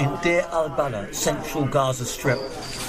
in Deir al-Balah, central Gaza Strip.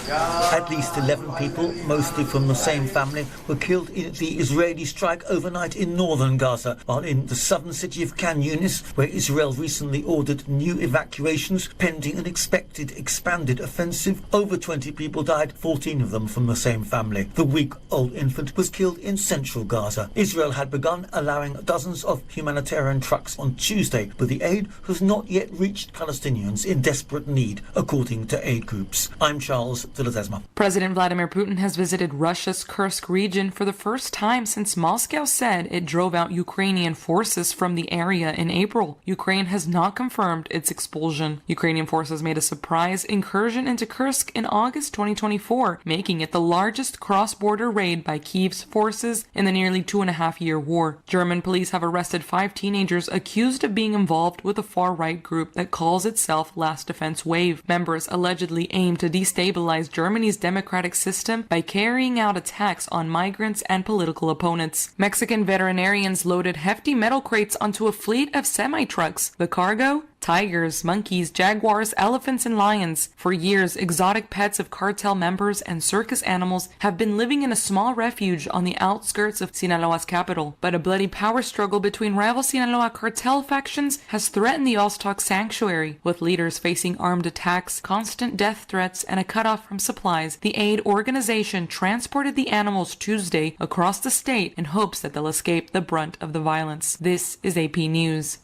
At least 11 people, mostly from the same family, were killed in the Israeli strike overnight in northern Gaza, while in the southern city of Khan Yunis, where Israel recently ordered new evacuations pending an expected expanded offensive, over 20 people died, 14 of them from the same family. The week-old infant was killed in central Gaza. Israel had begun allowing dozens of humanitarian trucks on Tuesday, but the aid has not yet reached Palestinians in desperate need, according to aid groups. I'm Charles de la Desma. President Vladimir Putin has visited Russia's Kursk region for the first time since Moscow said it drove out Ukrainian forces from the area in April. Ukraine has not confirmed its expulsion. Ukrainian forces made a surprise incursion into Kursk in August 2024, making it the largest cross-border raid by Kyiv's forces in the nearly 2.5-year war. German police have arrested 5 teenagers accused of being involved with a far-right group that calls itself Last Defense Wave. Members allegedly aim to destabilize Germany's democratic system by carrying out attacks on migrants and political opponents. Mexican veterinarians loaded hefty metal crates onto a fleet of semi-trucks. The cargo? Tigers, monkeys, jaguars, elephants, and lions. For years, exotic pets of cartel members and circus animals have been living in a small refuge on the outskirts of Sinaloa's capital. But a bloody power struggle between rival Sinaloa cartel factions has threatened the Ostok sanctuary, with leaders facing armed attacks, constant death threats, and a cutoff from supplies. The aid organization transported the animals Tuesday across the state in hopes that they'll escape the brunt of the violence. This is AP News.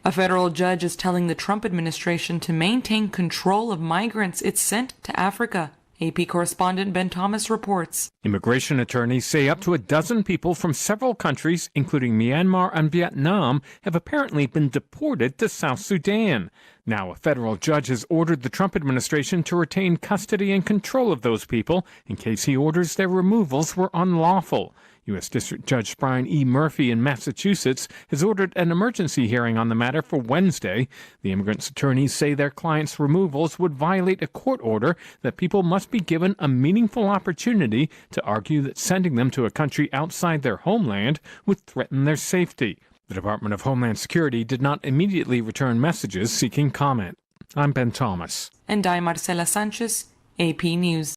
A federal judge is telling the Trump administration to maintain control of migrants it sent to Africa. AP correspondent Ben Thomas reports. Immigration attorneys say up to a dozen people from several countries, including Myanmar and Vietnam, have apparently been deported to South Sudan. Now, a federal judge has ordered the Trump administration to retain custody and control of those people in case he orders their removals were unlawful. U.S. District Judge Brian E. Murphy in Massachusetts has ordered an emergency hearing on the matter for Wednesday. The immigrants' attorneys say their clients' removals would violate a court order that people must be given a meaningful opportunity to argue that sending them to a country outside their homeland would threaten their safety. The Department of Homeland Security did not immediately return messages seeking comment. I'm Ben Thomas. And I'm Marcela Sanchez, AP News.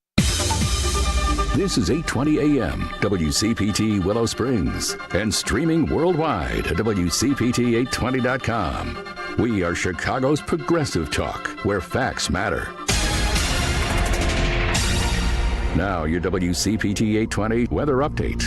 This is 8:20 a.m. WCPT Willow Springs and streaming worldwide at WCPT820.com. We are Chicago's progressive talk, where facts matter. Now your WCPT 820 weather update.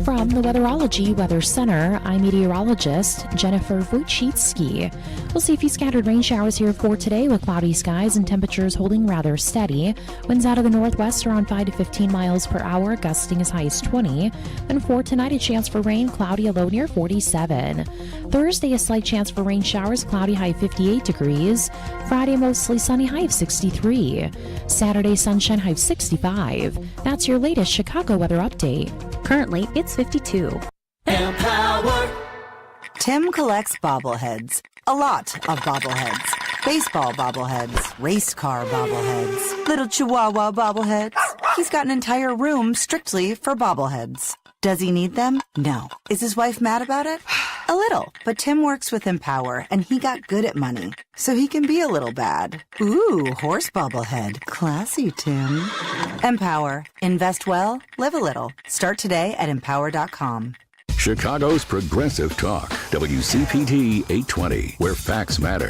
From the Weatherology Weather Center, I'm meteorologist Jennifer Wojcicki. We'll see a few scattered rain showers here for today with cloudy skies and temperatures holding rather steady. Winds out of the northwest around 5 to 15 miles per hour, gusting as high as 20. And for tonight, a chance for rain, cloudy, a low near 47. Thursday, a slight chance for rain showers, cloudy, high 58 degrees. Friday, mostly sunny, high of 63. Saturday, sunshine, high of 65. That's your latest Chicago weather update. Currently, it's 52. Empower. Tim collects bobbleheads. A lot of bobbleheads. Baseball bobbleheads. Race car bobbleheads. Little chihuahua bobbleheads. He's got an entire room strictly for bobbleheads. Does he need them? No. Is his wife mad about it? A little. But Tim works with Empower, and he got good at money, so he can be a little bad. Ooh, horse bobblehead. Classy, Tim. Empower. Invest well, live a little. Start today at empower.com. Chicago's progressive talk, WCPT 820, where facts matter.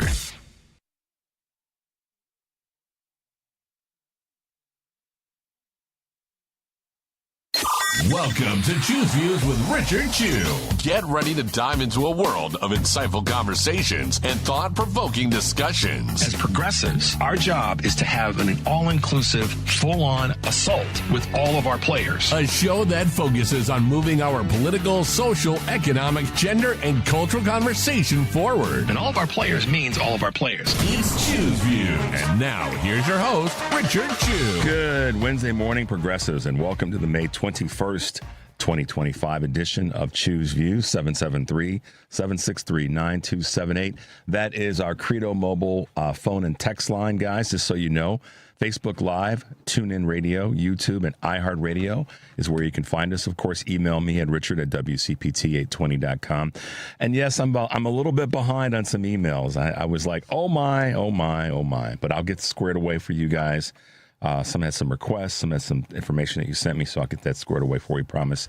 Welcome to Choose Views with Richard Chew. Get ready to dive into a world of insightful conversations and thought-provoking discussions. As progressives, our job is to have an all-inclusive, full-on assault with all of our players. A show that focuses on moving our political, social, economic, gender, and cultural conversation forward. And all of our players means all of our players. It's Choose Views. And now, here's your host, Richard Chew. Good Wednesday morning, progressives, and welcome to the May 21st, 2025 edition of Choose Views, 773-763-9278. That is our Credo Mobile phone and text line, guys, just so you know. Facebook Live, TuneIn Radio, YouTube, and iHeartRadio is where you can find us. Of course, email me at richard@WCPT820.com. And yes, I'm a little bit behind on some emails. I was like, oh my. But I'll get squared away for you guys. Some had some requests, some had some information that you sent me, so I'll get that squared away for you, promise.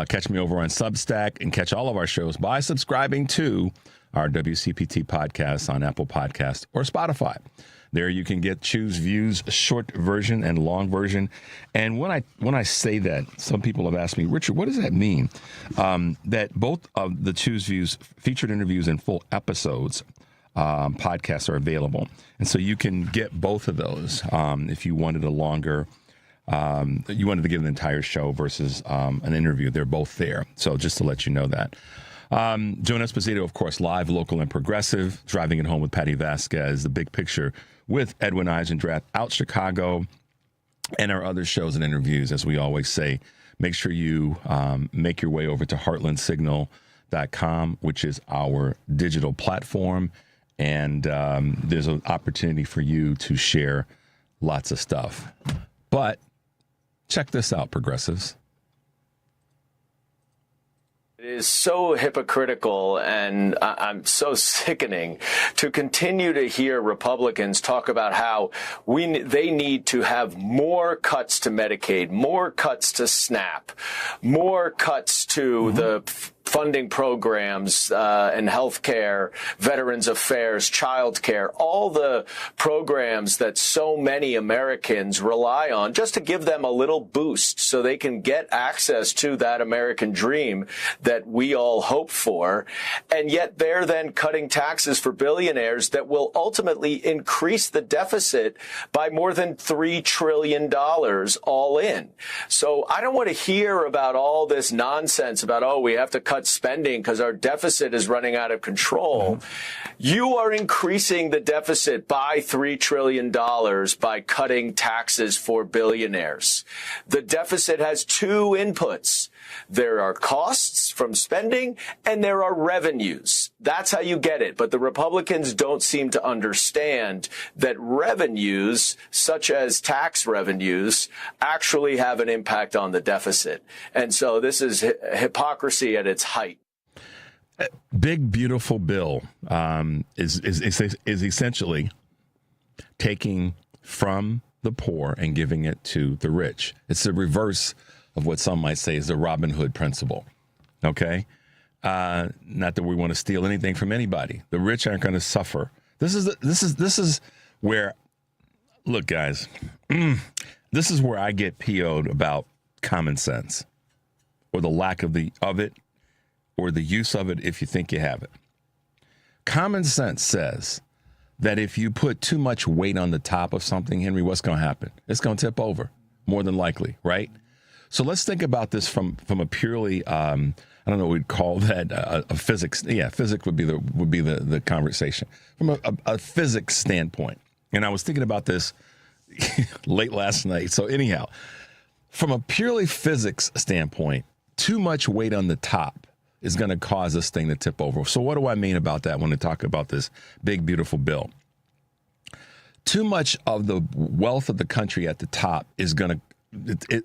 Catch me over on Substack and catch all of our shows by subscribing to our WCPT podcast on Apple Podcast or Spotify. There you can get Choose Views, short version and long version. And when I say that, some people have asked me, Richard, what does that mean? That both of the Choose Views featured interviews and full episodes podcasts are available. And so you can get both of those if you wanted a longer, you wanted to get an entire show versus an interview. They're both there. So just to let you know that. Joan Esposito, of course, live, local, and progressive. Driving It Home with Patty Vasquez, The Big Picture with Edwin Eisendrath, Out Chicago, and our other shows and interviews. As we always say, make sure you make your way over to heartlandsignal.com, which is our digital platform. And there's an opportunity for you to share lots of stuff. But check this out, progressives. It is so hypocritical and I'm so sickening to continue to hear Republicans talk about how they need to have more cuts to Medicaid, more cuts to SNAP, more cuts to the funding programs and health care, Veterans Affairs, child care, all the programs that so many Americans rely on just to give them a little boost so they can get access to that American dream that we all hope for. And yet they're then cutting taxes for billionaires that will ultimately increase the deficit by more than $3 trillion all in. So I don't want to hear about all this nonsense about, oh, we have to cut spending because our deficit is running out of control. You are increasing the deficit by $3 trillion by cutting taxes for billionaires. The deficit has two inputs. There are costs from spending and there are revenues. That's how you get it. But the Republicans don't seem to understand that revenues, such as tax revenues, actually have an impact on the deficit. And so this is hypocrisy at its height. Big, beautiful bill is essentially taking from the poor and giving it to the rich. It's the reverse of what some might say is the Robin Hood principle. Okay? Not that we want to steal anything from anybody. The rich aren't going to suffer. This is where, look, guys, this is where I get PO'd about common sense or the lack of it or the use of it if you think you have it. Common sense says that if you put too much weight on the top of something, Henry, what's going to happen? It's going to tip over, more than likely, right? So let's think about this from a purely, I don't know what we'd call that, a physics. Yeah, physics would be the conversation. From a physics standpoint. And I was thinking about this late last night. So anyhow, from a purely physics standpoint, too much weight on the top is going to cause this thing to tip over. So what do I mean about that when I talk about this big, beautiful bill? Too much of the wealth of the country at the top is going to,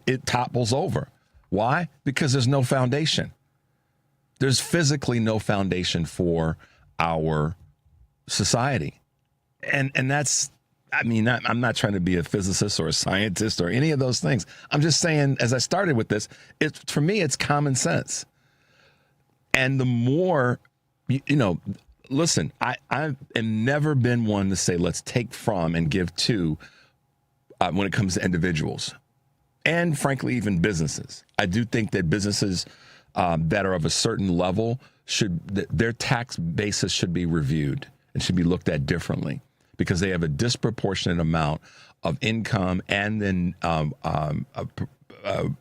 it topples over. Why? Because there's no foundation. There's physically no foundation for our society. And that's, I mean, I'm not trying to be a physicist or a scientist or any of those things. I'm just saying, as I started with this, for me, it's common sense. And the more, listen, I've never been one to say, let's take from and give to when it comes to individuals. And frankly, even businesses. I do think that businesses that are of a certain level, their tax basis should be reviewed and should be looked at differently because they have a disproportionate amount of income and then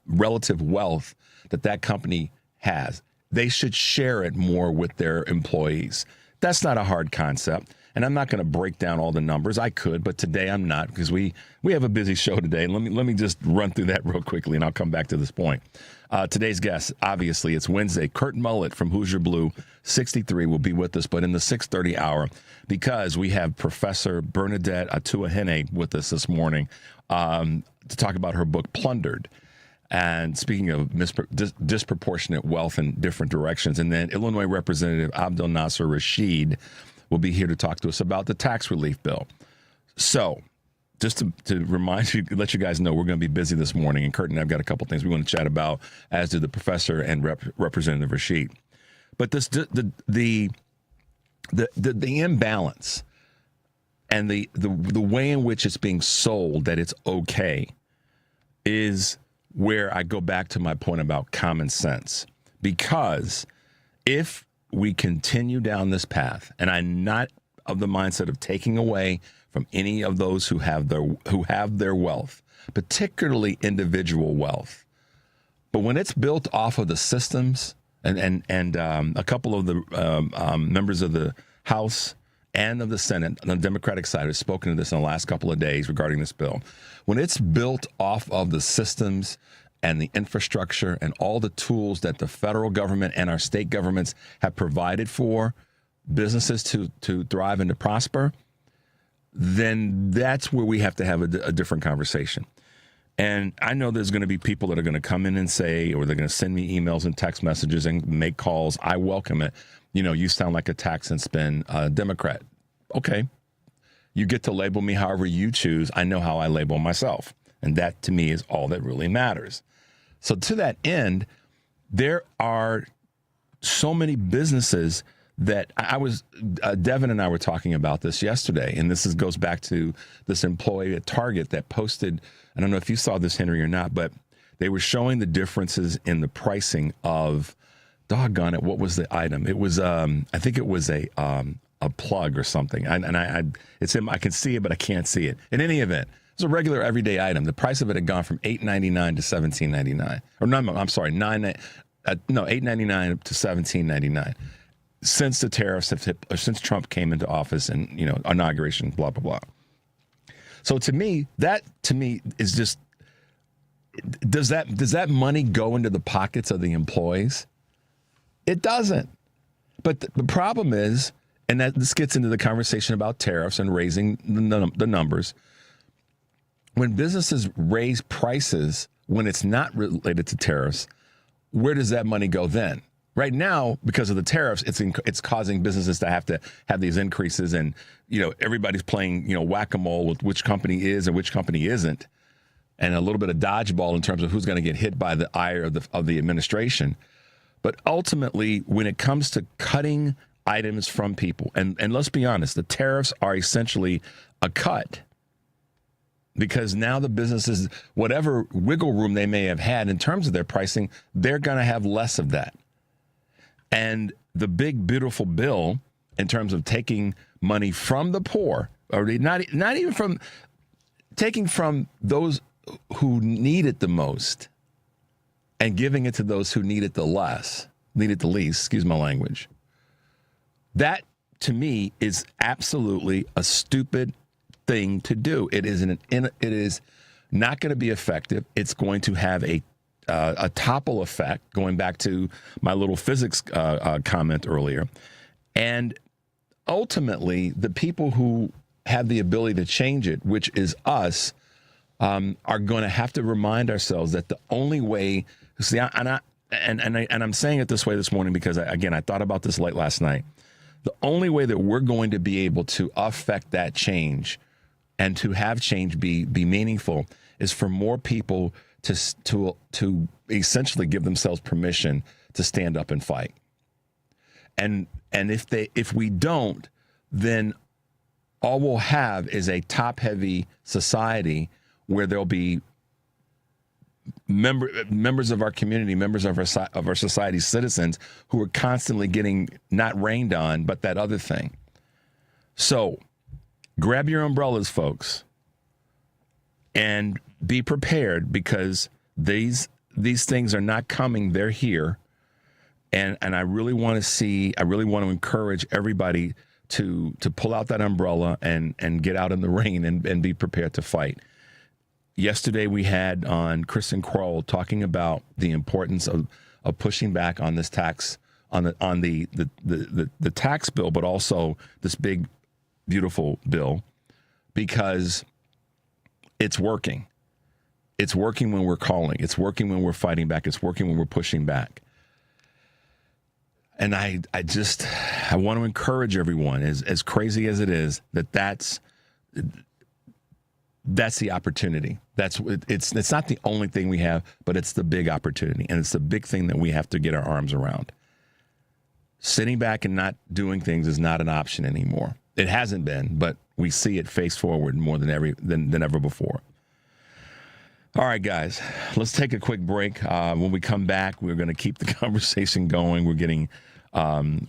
relative wealth that company has. They should share it more with their employees. That's not a hard concept. And I'm not going to break down all the numbers. I could, but today I'm not, because we have a busy show today. Let me just run through that real quickly, and I'll come back to this point. Today's guest, obviously, it's Wednesday. Kurt Mullet from Hoosier Blue, 63, will be with us, but in the 6:30 hour, because we have Professor Bernadette Atuahene with us this morning to talk about her book, Plundered. And speaking of disproportionate wealth in different directions, and then Illinois Representative Abdelnasser Rashid will be here to talk to us about the tax relief bill. So just to remind you, let you guys know, we're going to be busy this morning, and Kurt and I've got a couple things we want to chat about, as do the professor and Representative Rashid. But this the imbalance and the way in which it's being sold that it's okay is where I go back to my point about common sense. Because if we continue down this path, and I'm not of the mindset of taking away from any of those who have their wealth, particularly individual wealth, but when it's built off of the systems, and a couple of the members of the House and of the Senate on the Democratic side have spoken to this in the last couple of days regarding this bill, when it's built off of the systems and the infrastructure and all the tools that the federal government and our state governments have provided for businesses to thrive and to prosper, then that's where we have to have a different conversation. And I know there's going to be people that are going to come in and say, or they're going to send me emails and text messages and make calls. I welcome it. You sound like a tax and spend Democrat. Okay. You get to label me however you choose. I know how I label myself. And that, to me, is all that really matters. So to that end, there are so many businesses that Devin and I were talking about this yesterday, and this goes back to this employee at Target that posted, I don't know if you saw this, Henry, or not, but they were showing the differences in the pricing of, doggone it, what was the item? It was, I think it was a plug or something. I can see it, but I can't see it. In any event, it's a regular everyday item. The price of it had gone from $8.99 to $17.99. Or no, I'm sorry, $8.99 to $17.99 since the tariffs have hit, or since Trump came into office and inauguration, blah blah blah. So to me is just, does that money go into the pockets of the employees? It doesn't. But the problem is, and this gets into the conversation about tariffs and raising the numbers. When businesses raise prices when it's not related to tariffs, where does that money go then? Right now, because of the tariffs, it's causing businesses to have these increases, and everybody's playing whack-a-mole with which company is and which company isn't, and a little bit of dodgeball in terms of who's going to get hit by the ire of the administration. But ultimately, when it comes to cutting items from people, and let's be honest, the tariffs are essentially a cut. Because now the businesses, whatever wiggle room they may have had in terms of their pricing, they're going to have less of that. And the big, beautiful bill, in terms of taking money from the poor, or not even from, taking from those who need it the most and giving it to those who need it the least, excuse my language. That, to me, is absolutely a stupid thing to do. It is not going to be effective. It's going to have a topple effect, going back to my little physics comment earlier. And ultimately, the people who have the ability to change it, which is us, are going to have to remind ourselves that the only way, I'm saying it this way this morning because, I thought about this late last night. The only way that we're going to be able to affect that change and to have change be meaningful is for more people to essentially give themselves permission to stand up and fight. And if we don't, then all we'll have is a top-heavy society where there'll be members of our community, members of our society's citizens who are constantly getting not rained on, but that other thing. So grab your umbrellas, folks, and be prepared, because these things are not coming. They're here. And I really want to encourage everybody to pull out that umbrella and get out in the rain and be prepared to fight. Yesterday we had on Kristen Kroll talking about the importance of pushing back on this tax, on the tax bill, but also this big, beautiful bill, because it's working. It's working when we're calling. It's working when we're fighting back. It's working when we're pushing back. And I want to encourage everyone, as crazy as it is, that's the opportunity. It's not the only thing we have, but it's the big opportunity, and it's the big thing that we have to get our arms around. Sitting back and not doing things is not an option anymore. It hasn't been, but we see it face forward more than ever before. All right, guys, let's take a quick break. When we come back, we're going to keep the conversation going. We're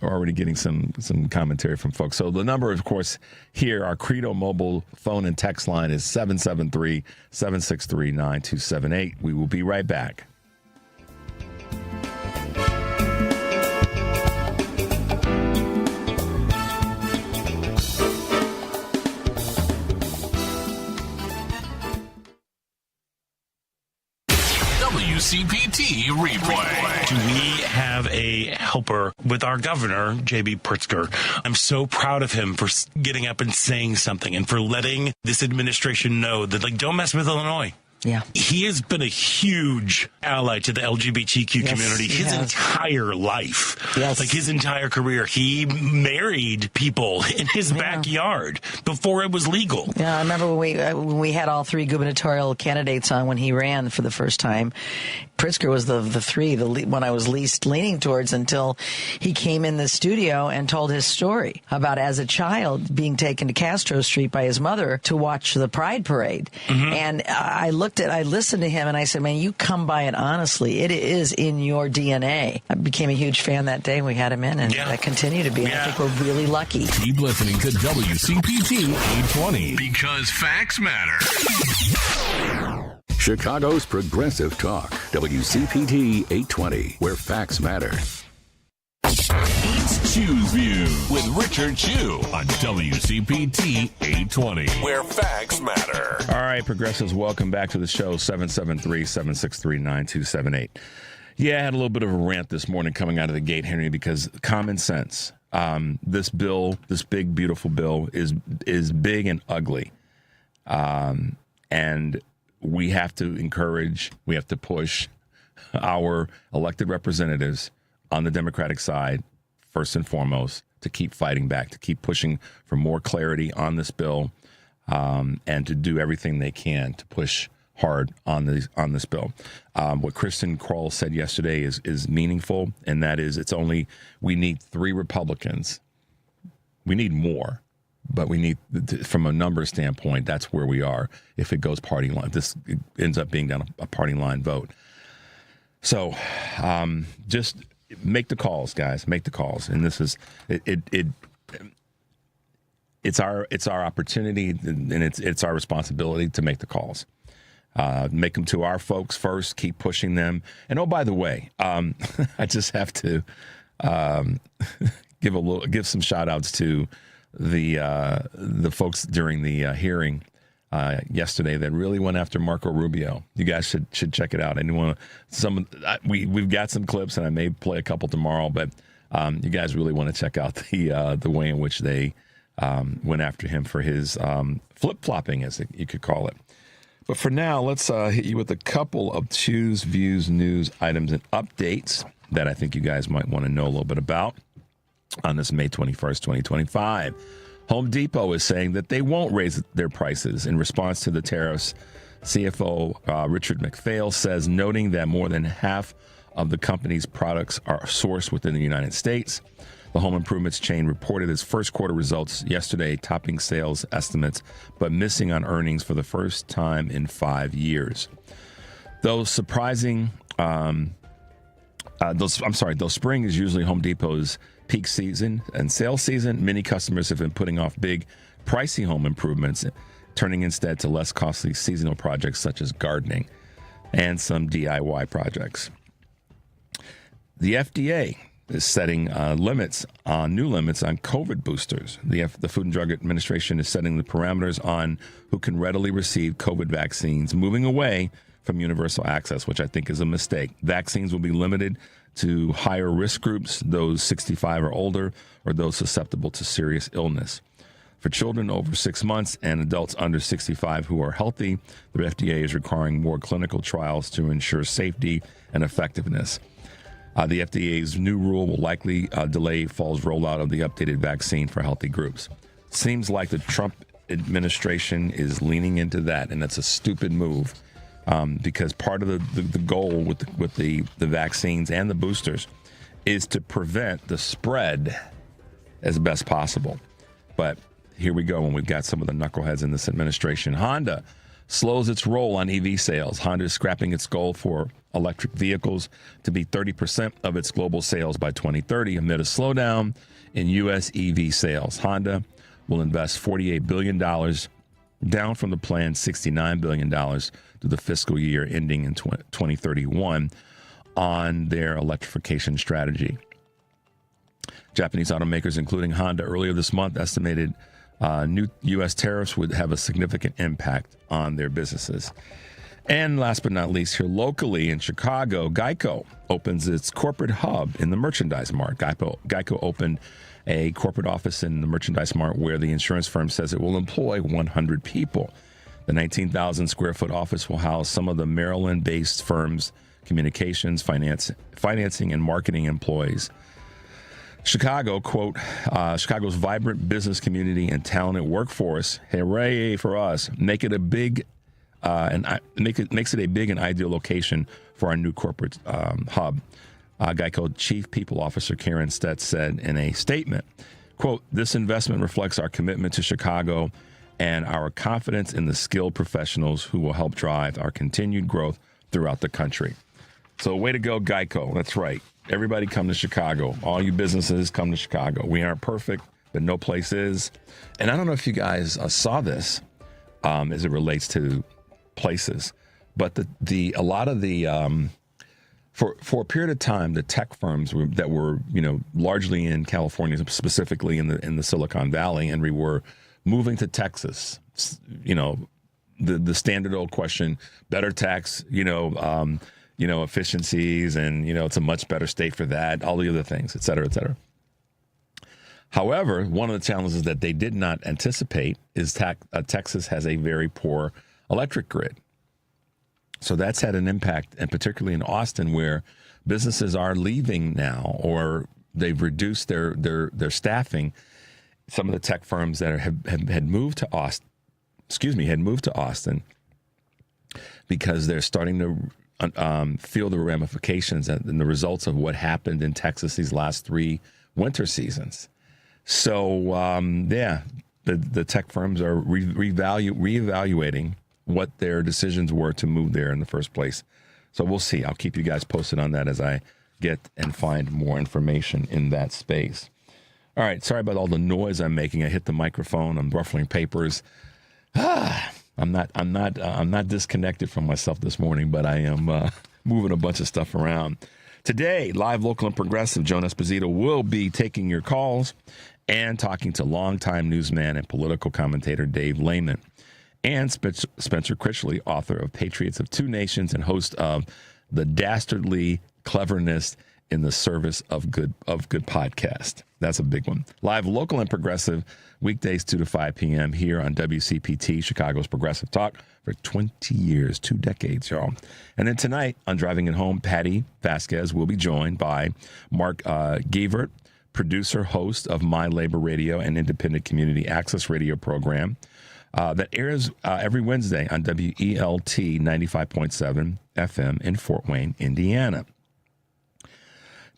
already getting some commentary from folks. So the number, of course, here, our Credo mobile phone and text line is 773-763-9278. We will be right back. WCPT replay. Do we have a helper with our governor, J.B. Pritzker? I'm so proud of him for getting up and saying something and for letting this administration know that, don't mess with Illinois. Yeah. He has been a huge ally to the LGBTQ community his entire life. Yes. His entire career. He married people in his backyard before it was legal. Yeah, I remember when we had all three gubernatorial candidates on when he ran for the first time. Pritzker was the one I was least leaning towards until he came in the studio and told his story about, as a child, being taken to Castro Street by his mother to watch the Pride Parade. Mm-hmm. And I listened to him and I said, man, you come by it honestly. It is in your DNA. I became a huge fan that day. We had him in, and I continue to be. And I think we're really lucky. Keep listening to WCPT 820 because facts matter. Chicago's Progressive Talk, WCPT 820, where facts matter. It's Chew's View with Richard Chew on WCPT 820, where facts matter. All right, progressives, welcome back to the show, 773-763-9278. Yeah, I had a little bit of a rant this morning coming out of the gate, Henry, because common sense. This bill, this big, beautiful bill, is big and ugly. And we have to push our elected representatives on the Democratic side, first and foremost, to keep fighting back, to keep pushing for more clarity on this bill, and to do everything they can to push hard on this bill. What Kristen Kroll said yesterday is meaningful, and that is we need 3 Republicans. We need more, but we need, from a number standpoint, that's where we are. If it goes party line, this ends up being down a party line vote. So just make the calls, guys. Make the calls, and this is it's our opportunity, and it's our responsibility to make the calls. Make them to our folks first. Keep pushing them. And oh, by the way, I just have to give some shout outs to the folks during the hearing yesterday that really went after Marco Rubio. You guys should check it out. We've got some clips, and I may play a couple tomorrow, but you guys really want to check out the way in which they went after him for his flip-flopping, as you could call it. But for now, let's hit you with a couple of Choose Views news items and updates that I think you guys might want to know a little bit about on this May 21st, 2025. Home Depot is saying that they won't raise their prices in response to the tariffs. CFO Richard McPhail says, noting that more than half of the company's products are sourced within the United States. The home improvements chain reported its first quarter results yesterday, topping sales estimates, but missing on earnings for the first time in 5 years. Though spring is usually Home Depot's peak season and sales season, many customers have been putting off big, pricey home improvements, turning instead to less costly seasonal projects such as gardening and some DIY projects. The FDA is setting new limits on COVID boosters. The Food and Drug Administration is setting the parameters on who can readily receive COVID vaccines, moving away from universal access, which I think is a mistake. Vaccines will be limited to higher risk groups, those 65 or older, or those susceptible to serious illness. For children over 6 months and adults under 65 who are healthy, the FDA is requiring more clinical trials to ensure safety and effectiveness. The FDA's new rule will likely delay fall's rollout of the updated vaccine for healthy groups. Seems like the Trump administration is leaning into that, and that's a stupid move because part of the goal with the vaccines and the boosters is to prevent the spread as best possible. But here we go when we've got some of the knuckleheads in this administration. Honda slows its roll on EV sales. Honda is scrapping its goal for electric vehicles to be 30% of its global sales by 2030 amid a slowdown in U.S. EV sales. Honda will invest $48 billion, down from the planned $69 billion through the fiscal year ending in 2031 on their electrification strategy. Japanese automakers, including Honda, earlier this month estimated new U.S. tariffs would have a significant impact on their businesses. And last but not least, here locally in Chicago, Geico opens its corporate hub in the Merchandise Mart. Geico opened a corporate office in the Merchandise Mart where the insurance firm says it will employ 100 people. The 19,000 square foot office will house some of the Maryland-based firm's communications, financing, and marketing employees. Chicago, quote, Chicago's vibrant business community and talented workforce, hooray for us, makes it a big and ideal location for our new corporate hub. Geico Chief People Officer Karen Stett said in a statement, quote, this investment reflects our commitment to Chicago and our confidence in the skilled professionals who will help drive our continued growth throughout the country. So way to go, Geico. That's right. Everybody come to Chicago. All you businesses come to Chicago. We aren't perfect, but no place is. And I don't know if you guys saw this as it relates to places, but a lot of the for a period of time, the tech firms that were largely in California, specifically in the Silicon Valley, and we were moving to Texas. The standard old question: better tax, efficiencies, and it's a much better state for that. All the other things, et cetera, et cetera. However, one of the challenges that they did not anticipate is Texas has a very poor electric grid. So that's had an impact, and particularly in Austin, where businesses are leaving now, or they've reduced their staffing. Some of the tech firms that had moved to Austin, because they're starting to feel the ramifications and the results of what happened in Texas these last 3 winter seasons. So the tech firms are reevaluating what their decisions were to move there in the first place. So we'll see. I'll keep you guys posted on that as I get and find more information in that space. All right. Sorry about all the noise I'm making. I hit the microphone. I'm ruffling papers. I'm not disconnected from myself this morning, but I am moving a bunch of stuff around. Today, live, local, and progressive, Joan Esposito will be taking your calls and talking to longtime newsman and political commentator Dave Lehman. And Spencer Critchley, author of Patriots of Two Nations and host of The Dastardly Cleverness in the Service of Good podcast. That's a big one. Live, local, and progressive, weekdays 2 to 5 p.m. here on WCPT, Chicago's Progressive Talk, for 20 years, 2 decades, y'all. And then tonight on Driving It Home, Patty Vasquez will be joined by Mark Gavert, producer, host of My Labor Radio, an independent community access radio program that airs every Wednesday on WELT 95.7 FM in Fort Wayne, Indiana.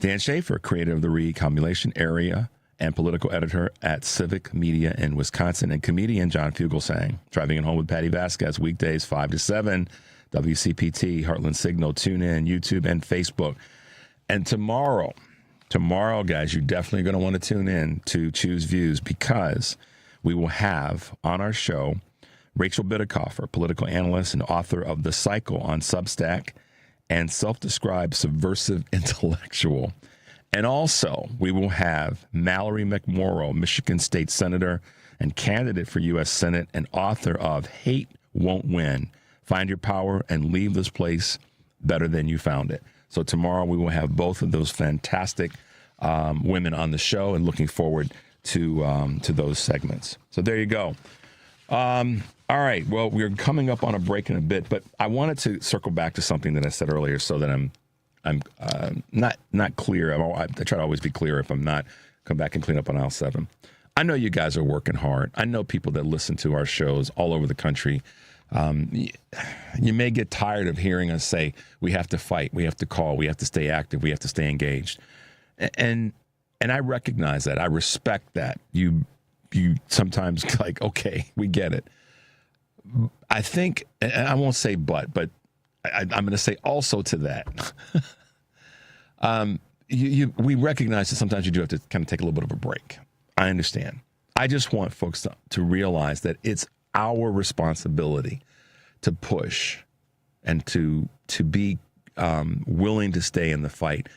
Dan Schaefer, creator of the Recombination Area and political editor at Civic Media in Wisconsin, and comedian John Fugelsang. Driving It Home with Patty Vasquez, weekdays 5 to 7, WCPT, Heartland Signal, TuneIn, YouTube, and Facebook. And tomorrow, guys, you're definitely going to want to tune in to Choose Views, because we will have on our show Rachel Bidikofer, political analyst and author of The Cycle on Substack, and self-described subversive intellectual. And also, we will have Mallory McMorrow, Michigan State Senator and candidate for U.S. Senate and author of Hate Won't Win. Find your power and leave this place better than you found it. So tomorrow we will have both of those fantastic women on the show, and looking forward to those segments. So there you go. All right. Well, we're coming up on a break in a bit, but I wanted to circle back to something that I said earlier, so that I'm not clear. I try to always be clear. If I'm not, come back and clean up on aisle 7. I know you guys are working hard. I know people that listen to our shows all over the country. You may get tired of hearing us say we have to fight, we have to call, we have to stay active, we have to stay engaged, and I recognize that. I respect that. You sometimes like, okay, we get it. I think, and I won't say but I'm going to say also to that. We recognize that sometimes you do have to kind of take a little bit of a break. I understand. I just want folks to realize that it's our responsibility to push and to be willing to stay in the fight.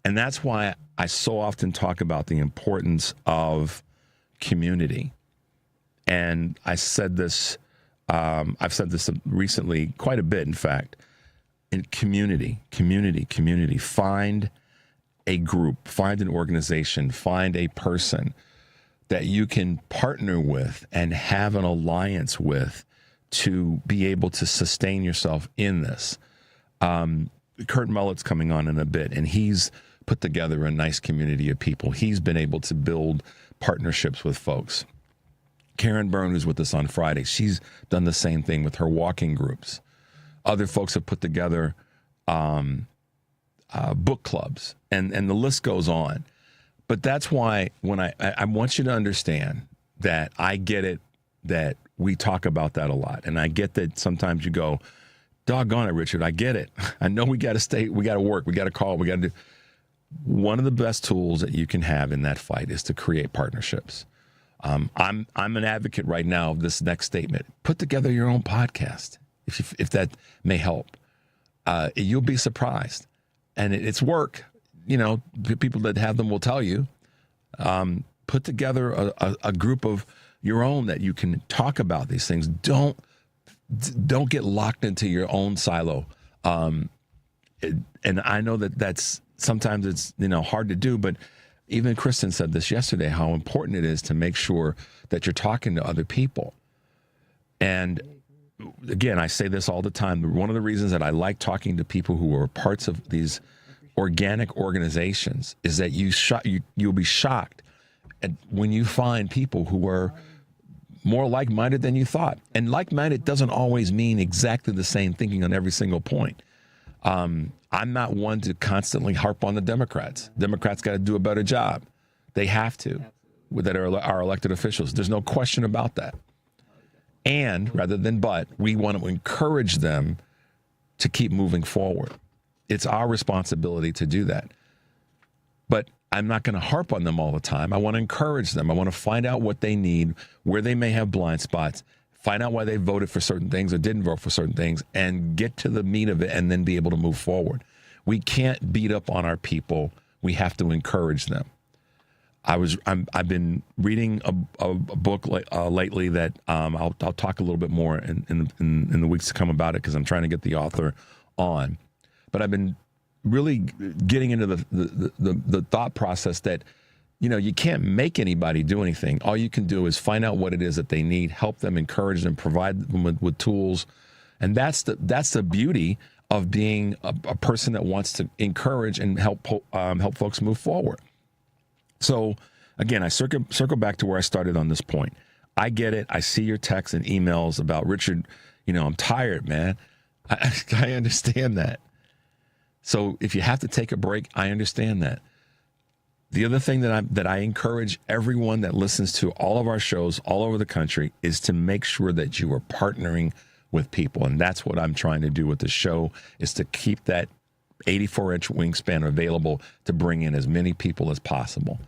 And that's why I so often talk about the importance of community. And I said this, I've said this recently quite a bit, in fact. In community. Find a group, find an organization, find a person that you can partner with and have an alliance with to be able to sustain yourself in this. Kurt Mullet's coming on in a bit, and he's put together a nice community of people. He's been able to build partnerships with folks. Karen Byrne, who's with us on Friday, she's done the same thing with her walking groups. Other folks have put together book clubs, and the list goes on. But that's why when I want you to understand that I get it, that we talk about that a lot. And I get that sometimes you go, doggone it, Richard, I get it. I know we got to stay, we got to work, we got to call, we got to do. One of the best tools that you can have in that fight is to create partnerships. I'm an advocate right now of this next statement. Put together your own podcast, if that may help. You'll be surprised. And it's work. You know, people that have them will tell you. Put together a group of your own that you can talk about these things. Don't get locked into your own silo. And I know that's sometimes it's hard to do, but even Kristen said this yesterday, how important it is to make sure that you're talking to other people. And again, I say this all the time. One of the reasons that I like talking to people who are parts of these organic organizations is that you'll be shocked at when you find people who are more like-minded than you thought. And like-minded doesn't always mean exactly the same thinking on every single point. I'm not one to constantly harp on the Democrats. Democrats got to do a better job. They have to, that are our elected officials. There's no question about that. And rather than but, we want to encourage them to keep moving forward. It's our responsibility to do that. But I'm not going to harp on them all the time. I want to encourage them. I want to find out what they need, where they may have blind spots, find out why they voted for certain things or didn't vote for certain things, and get to the meat of it and then be able to move forward. We can't beat up on our people. We have to encourage them. I've been reading a book lately that I'll talk a little bit more in the weeks to come about it, because I'm trying to get the author on. But I've been really getting into the thought process that, you can't make anybody do anything. All you can do is find out what it is that they need, help them, encourage them, provide them with tools. And that's the beauty of being a person that wants to encourage and help folks move forward. So again, I circle back to where I started on this point. I get it. I see your texts and emails about, Richard, I'm tired, man. I understand that. So if you have to take a break, I understand that. The other thing that I encourage everyone that listens to all of our shows all over the country is to make sure that you are partnering with people. And that's what I'm trying to do with the show, is to keep that 84-inch wingspan available to bring in as many people as possible.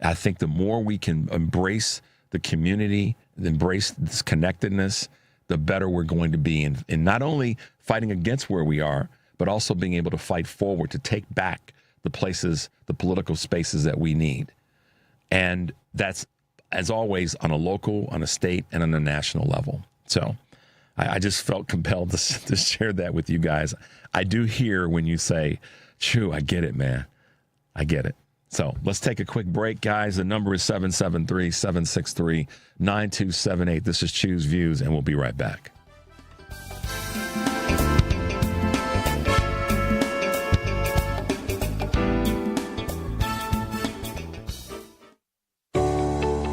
I think the more we can embrace the community, embrace this connectedness, the better we're going to be in not only fighting against where we are, but also being able to fight forward to take back the places, the political spaces that we need. And that's, as always, on a local, on a state, and on a national level. So I just felt compelled to share that with you guys. I do hear when you say, "Shoo, I get it, man. I get it." So let's take a quick break, guys. The number is 773-763-9278. This is Choose Views, and we'll be right back.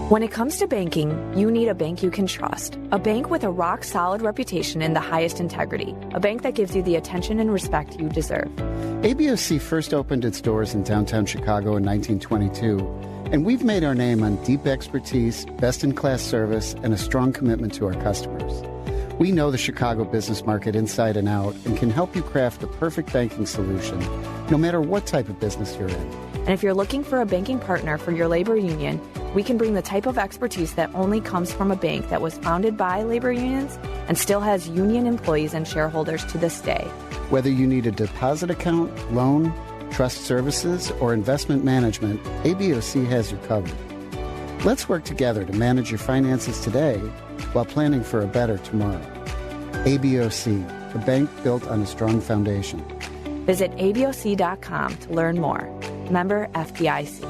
When it comes to banking, you need a bank you can trust. A bank with a rock-solid reputation and the highest integrity. A bank that gives you the attention and respect you deserve. ABOC first opened its doors in downtown Chicago in 1922, and we've made our name on deep expertise, best-in-class service, and a strong commitment to our customers. We know the Chicago business market inside and out and can help you craft the perfect banking solution, no matter what type of business you're in. And if you're looking for a banking partner for your labor union, we can bring the type of expertise that only comes from a bank that was founded by labor unions and still has union employees and shareholders to this day. Whether you need a deposit account, loan, trust services, or investment management, ABOC has you covered. Let's work together to manage your finances today while planning for a better tomorrow. ABOC, a bank built on a strong foundation. Visit aboc.com to learn more. Member FDIC.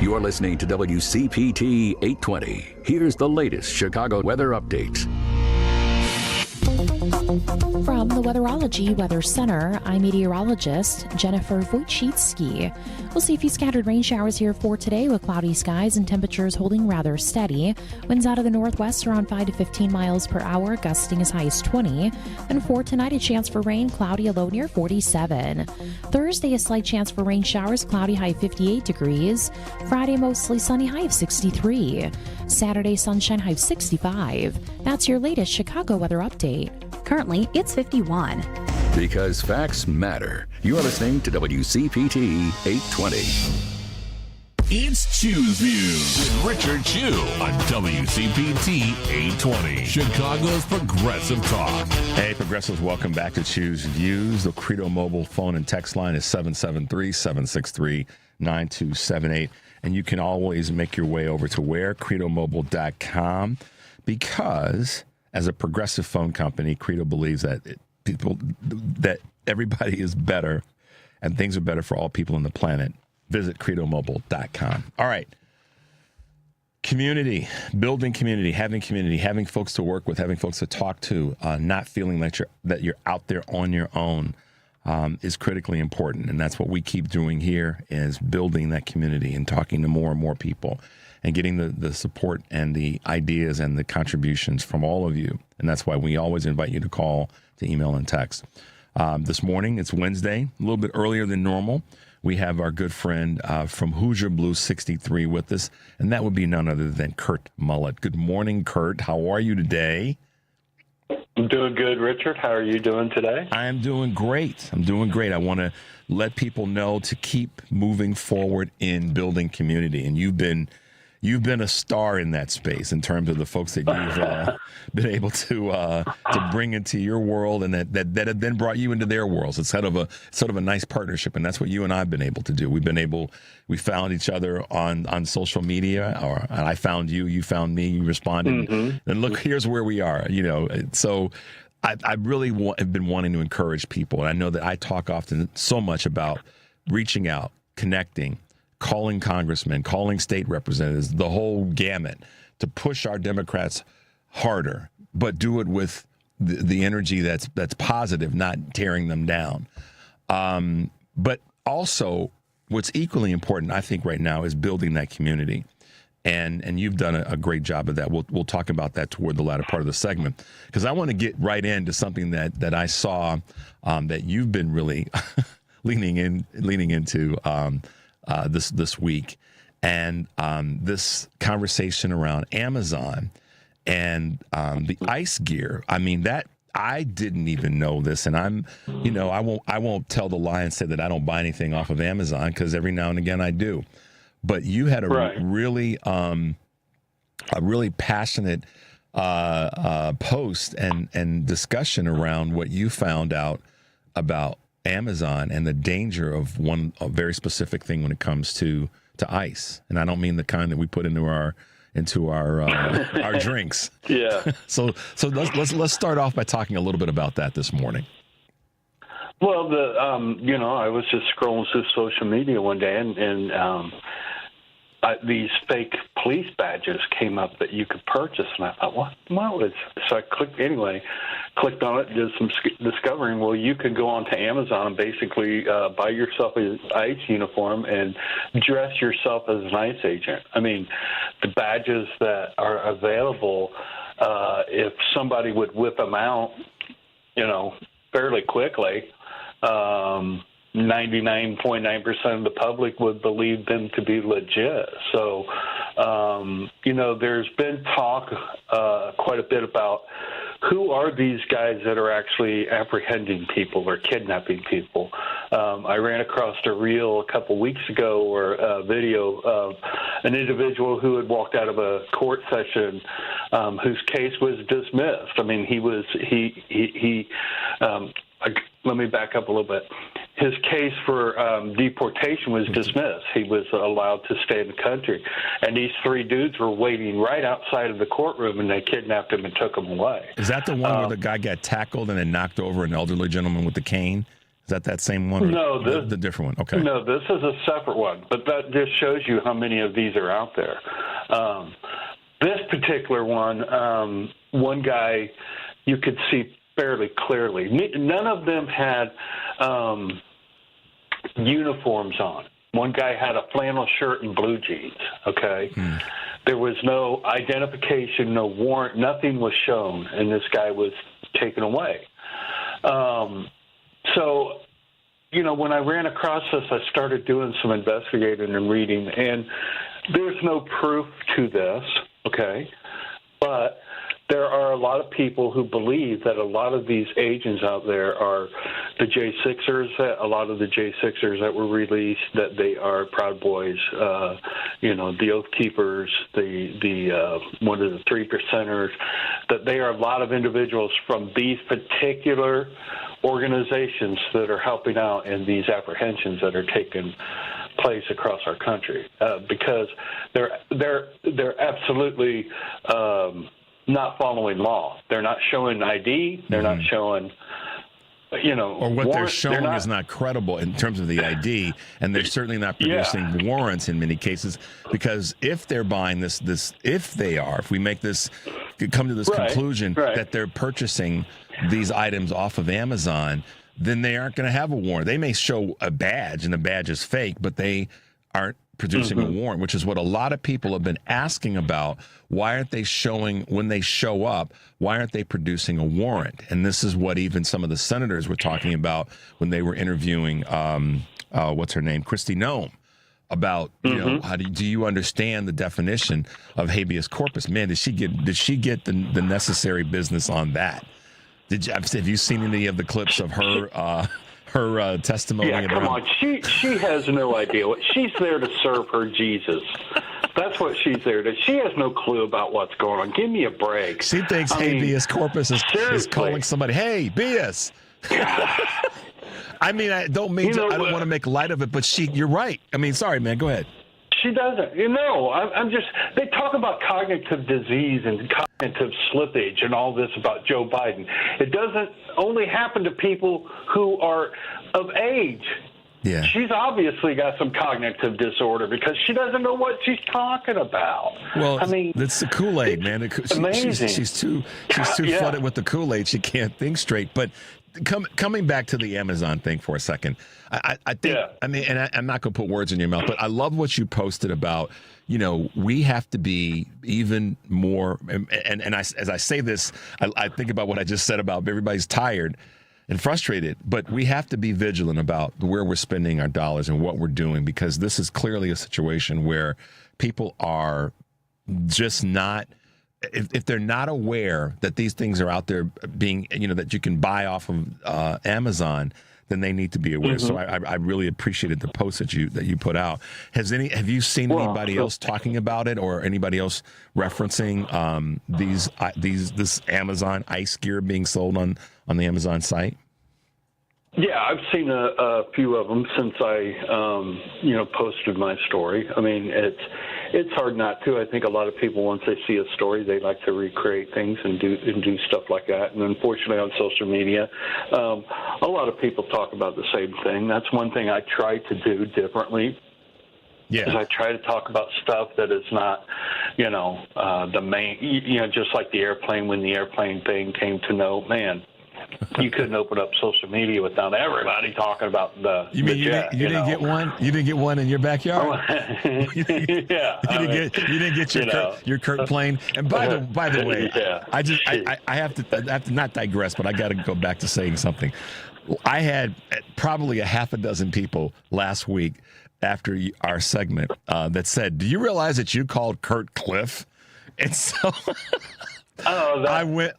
You're listening to WCPT 820. Here's the latest Chicago weather update. From the Weatherology Weather Center, I'm meteorologist Jennifer Wojcicki. We'll see a few scattered rain showers here for today with cloudy skies and temperatures holding rather steady. Winds out of the northwest around 5 to 15 miles per hour, gusting as high as 20. And for tonight, a chance for rain, cloudy, a low near 47. Thursday, a slight chance for rain showers, cloudy, high 58 degrees. Friday, mostly sunny, high of 63. Saturday, sunshine, high of 65. That's your latest Chicago weather update. Currently, it's 51. Because facts matter. You're listening to WCPT 820. It's Choose Views with Richard Chew on WCPT 820, Chicago's Progressive Talk. Hey, Progressives, welcome back to Choose Views. The Credo Mobile phone and text line is 773-763-9278. And you can always make your way over to where? CredoMobile.com, because as a progressive phone company, Credo believes that that everybody is better and things are better for all people on the planet. Visit CredoMobile.com. All right. Community, building community, having folks to work with, having folks to talk to, not feeling that you're out there on your own is critically important. And that's what we keep doing here, is building that community and talking to more and more people and getting the support and the ideas and the contributions from all of you. And that's why we always invite you to call, to email, and text. This morning, it's Wednesday, a little bit earlier than normal. We have our good friend from Hoosier Blue 63 with us, and that would be none other than Kurt Mullet. Good morning, Kurt. How are you today? I'm doing good, Richard. How are you doing today? I am doing great. I want to let people know to keep moving forward in building community, and you've been a star in that space in terms of the folks that you've been able to bring into your world, and that have then brought you into their worlds. It's sort of a nice partnership, and that's what you and I've been able to do. We found each other on social media, and I found you, you found me, you responded, and look, here's where we are. So I really have been wanting to encourage people, and I know that I talk often so much about reaching out, connecting, calling congressmen, calling state representatives, the whole gamut, to push our Democrats harder, but do it with the energy that's positive, not tearing them down. But also, what's equally important, I think, right now is building that community. And you've done a great job of that. We'll talk about that toward the latter part of the segment, because I want to get right into something that I saw that you've been really leaning into this week, and this conversation around Amazon and the ice gear. I mean, that I didn't even know this, and I won't tell the lie and say that I don't buy anything off of Amazon, because every now and again I do. But you had a really passionate post and discussion around what you found out about Amazon and the danger of a very specific thing when it comes to ice. And I don't mean the kind that we put into our our drinks. Yeah. So let's start off by talking a little bit about that this morning. Well, I was just scrolling through social media one day, and these fake police badges came up that you could purchase, and I thought, what? So I clicked on it, did some discovering. Well, you could go onto Amazon and basically buy yourself an ICE uniform and dress yourself as an ICE agent. I mean, the badges that are available, if somebody would whip them out, fairly quickly, 99.9% of the public would believe them to be legit. So, there's been talk quite a bit about who are these guys that are actually apprehending people or kidnapping people. I ran across a reel a couple weeks ago or a video of an individual who had walked out of a court session whose case was dismissed. I mean, let me back up a little bit. His case for deportation was dismissed. He was allowed to stay in the country. And these three dudes were waiting right outside of the courtroom, and they kidnapped him and took him away. Is that the one where the guy got tackled and then knocked over an elderly gentleman with the cane? Is that same one? No, the different one. Okay. No, this is a separate one. But that just shows you how many of these are out there. This particular one, one guy you could see fairly clearly. None of them had uniforms on. One guy had a flannel shirt and blue jeans, okay? There was no identification, no warrant, nothing was shown, and this guy was taken away. So, when I ran across this, I started doing some investigating and reading, and there's no proof to this, okay? But there are a lot of people who believe that a lot of these agents out there are the J6ers, a lot of the J6ers that were released, that they are Proud Boys, the Oath Keepers, the one of the 3%ers, that they are a lot of individuals from these particular organizations that are helping out in these apprehensions that are taking place across our country, because they're absolutely not following law. They're not showing ID. They're not showing, or what they're showing is not credible in terms of the ID, and they're certainly not producing warrants in many cases, because if they're buying if we make this, come to this conclusion that they're purchasing these items off of Amazon, then they aren't going to have a warrant. They may show a badge, and the badge is fake, but they aren't producing a warrant, which is what a lot of people have been asking about. Why aren't they showing, when they show up, why aren't they producing a warrant? And this is what even some of the senators were talking about when they were interviewing, what's her name, Kristi Noem, about, how do you understand the definition of habeas corpus? Man, did she get the necessary business on that? Have you seen any of the clips of her testimony? Yeah, come on. She has no idea. She's there to serve her Jesus. That's what she's there to. She has no clue about what's going on. Give me a break. She thinks habeas corpus is calling somebody, hey, BS. I mean, I don't want to make light of it, but you're right. I mean, sorry, man, go ahead. She doesn't. They talk about cognitive disease and cognitive slippage and all this about Joe Biden. It doesn't only happen to people who are of age. Yeah. She's obviously got some cognitive disorder because she doesn't know what she's talking about. Well, it's the Kool-Aid, man. Amazing. She's too flooded with the Kool-Aid. She can't think straight. But coming back to the Amazon thing for a second, I think, and I'm not going to put words in your mouth, but I love what you posted about, we have to be even more, and as I say this, I think about what I just said about everybody's tired and frustrated, but we have to be vigilant about where we're spending our dollars and what we're doing, because this is clearly a situation where people are just not, if they're not aware that these things are out there being, that you can buy off of Amazon, then they need to be aware. So I really appreciated the post that you put out. Have you seen anybody else talking about it, or anybody else referencing this Amazon ice gear being sold on the Amazon site? Yeah, I've seen a few of them since I, posted my story. I mean, it's hard not to. I think a lot of people, once they see a story, they like to recreate things and do stuff like that. And unfortunately, on social media, a lot of people talk about the same thing. That's one thing I try to do differently. Yeah, because I try to talk about stuff that is not, the main, just like the airplane. When the airplane thing came to know, man, you couldn't open up social media without everybody talking about the. You mean you didn't get one? You didn't get one in your backyard? You didn't get your Kurt plane. And by the way, I have to not digress, but I got to go back to saying something. I had probably a half a dozen people last week after our segment that said, "Do you realize that you called Kurt Cliff?" And so. I went.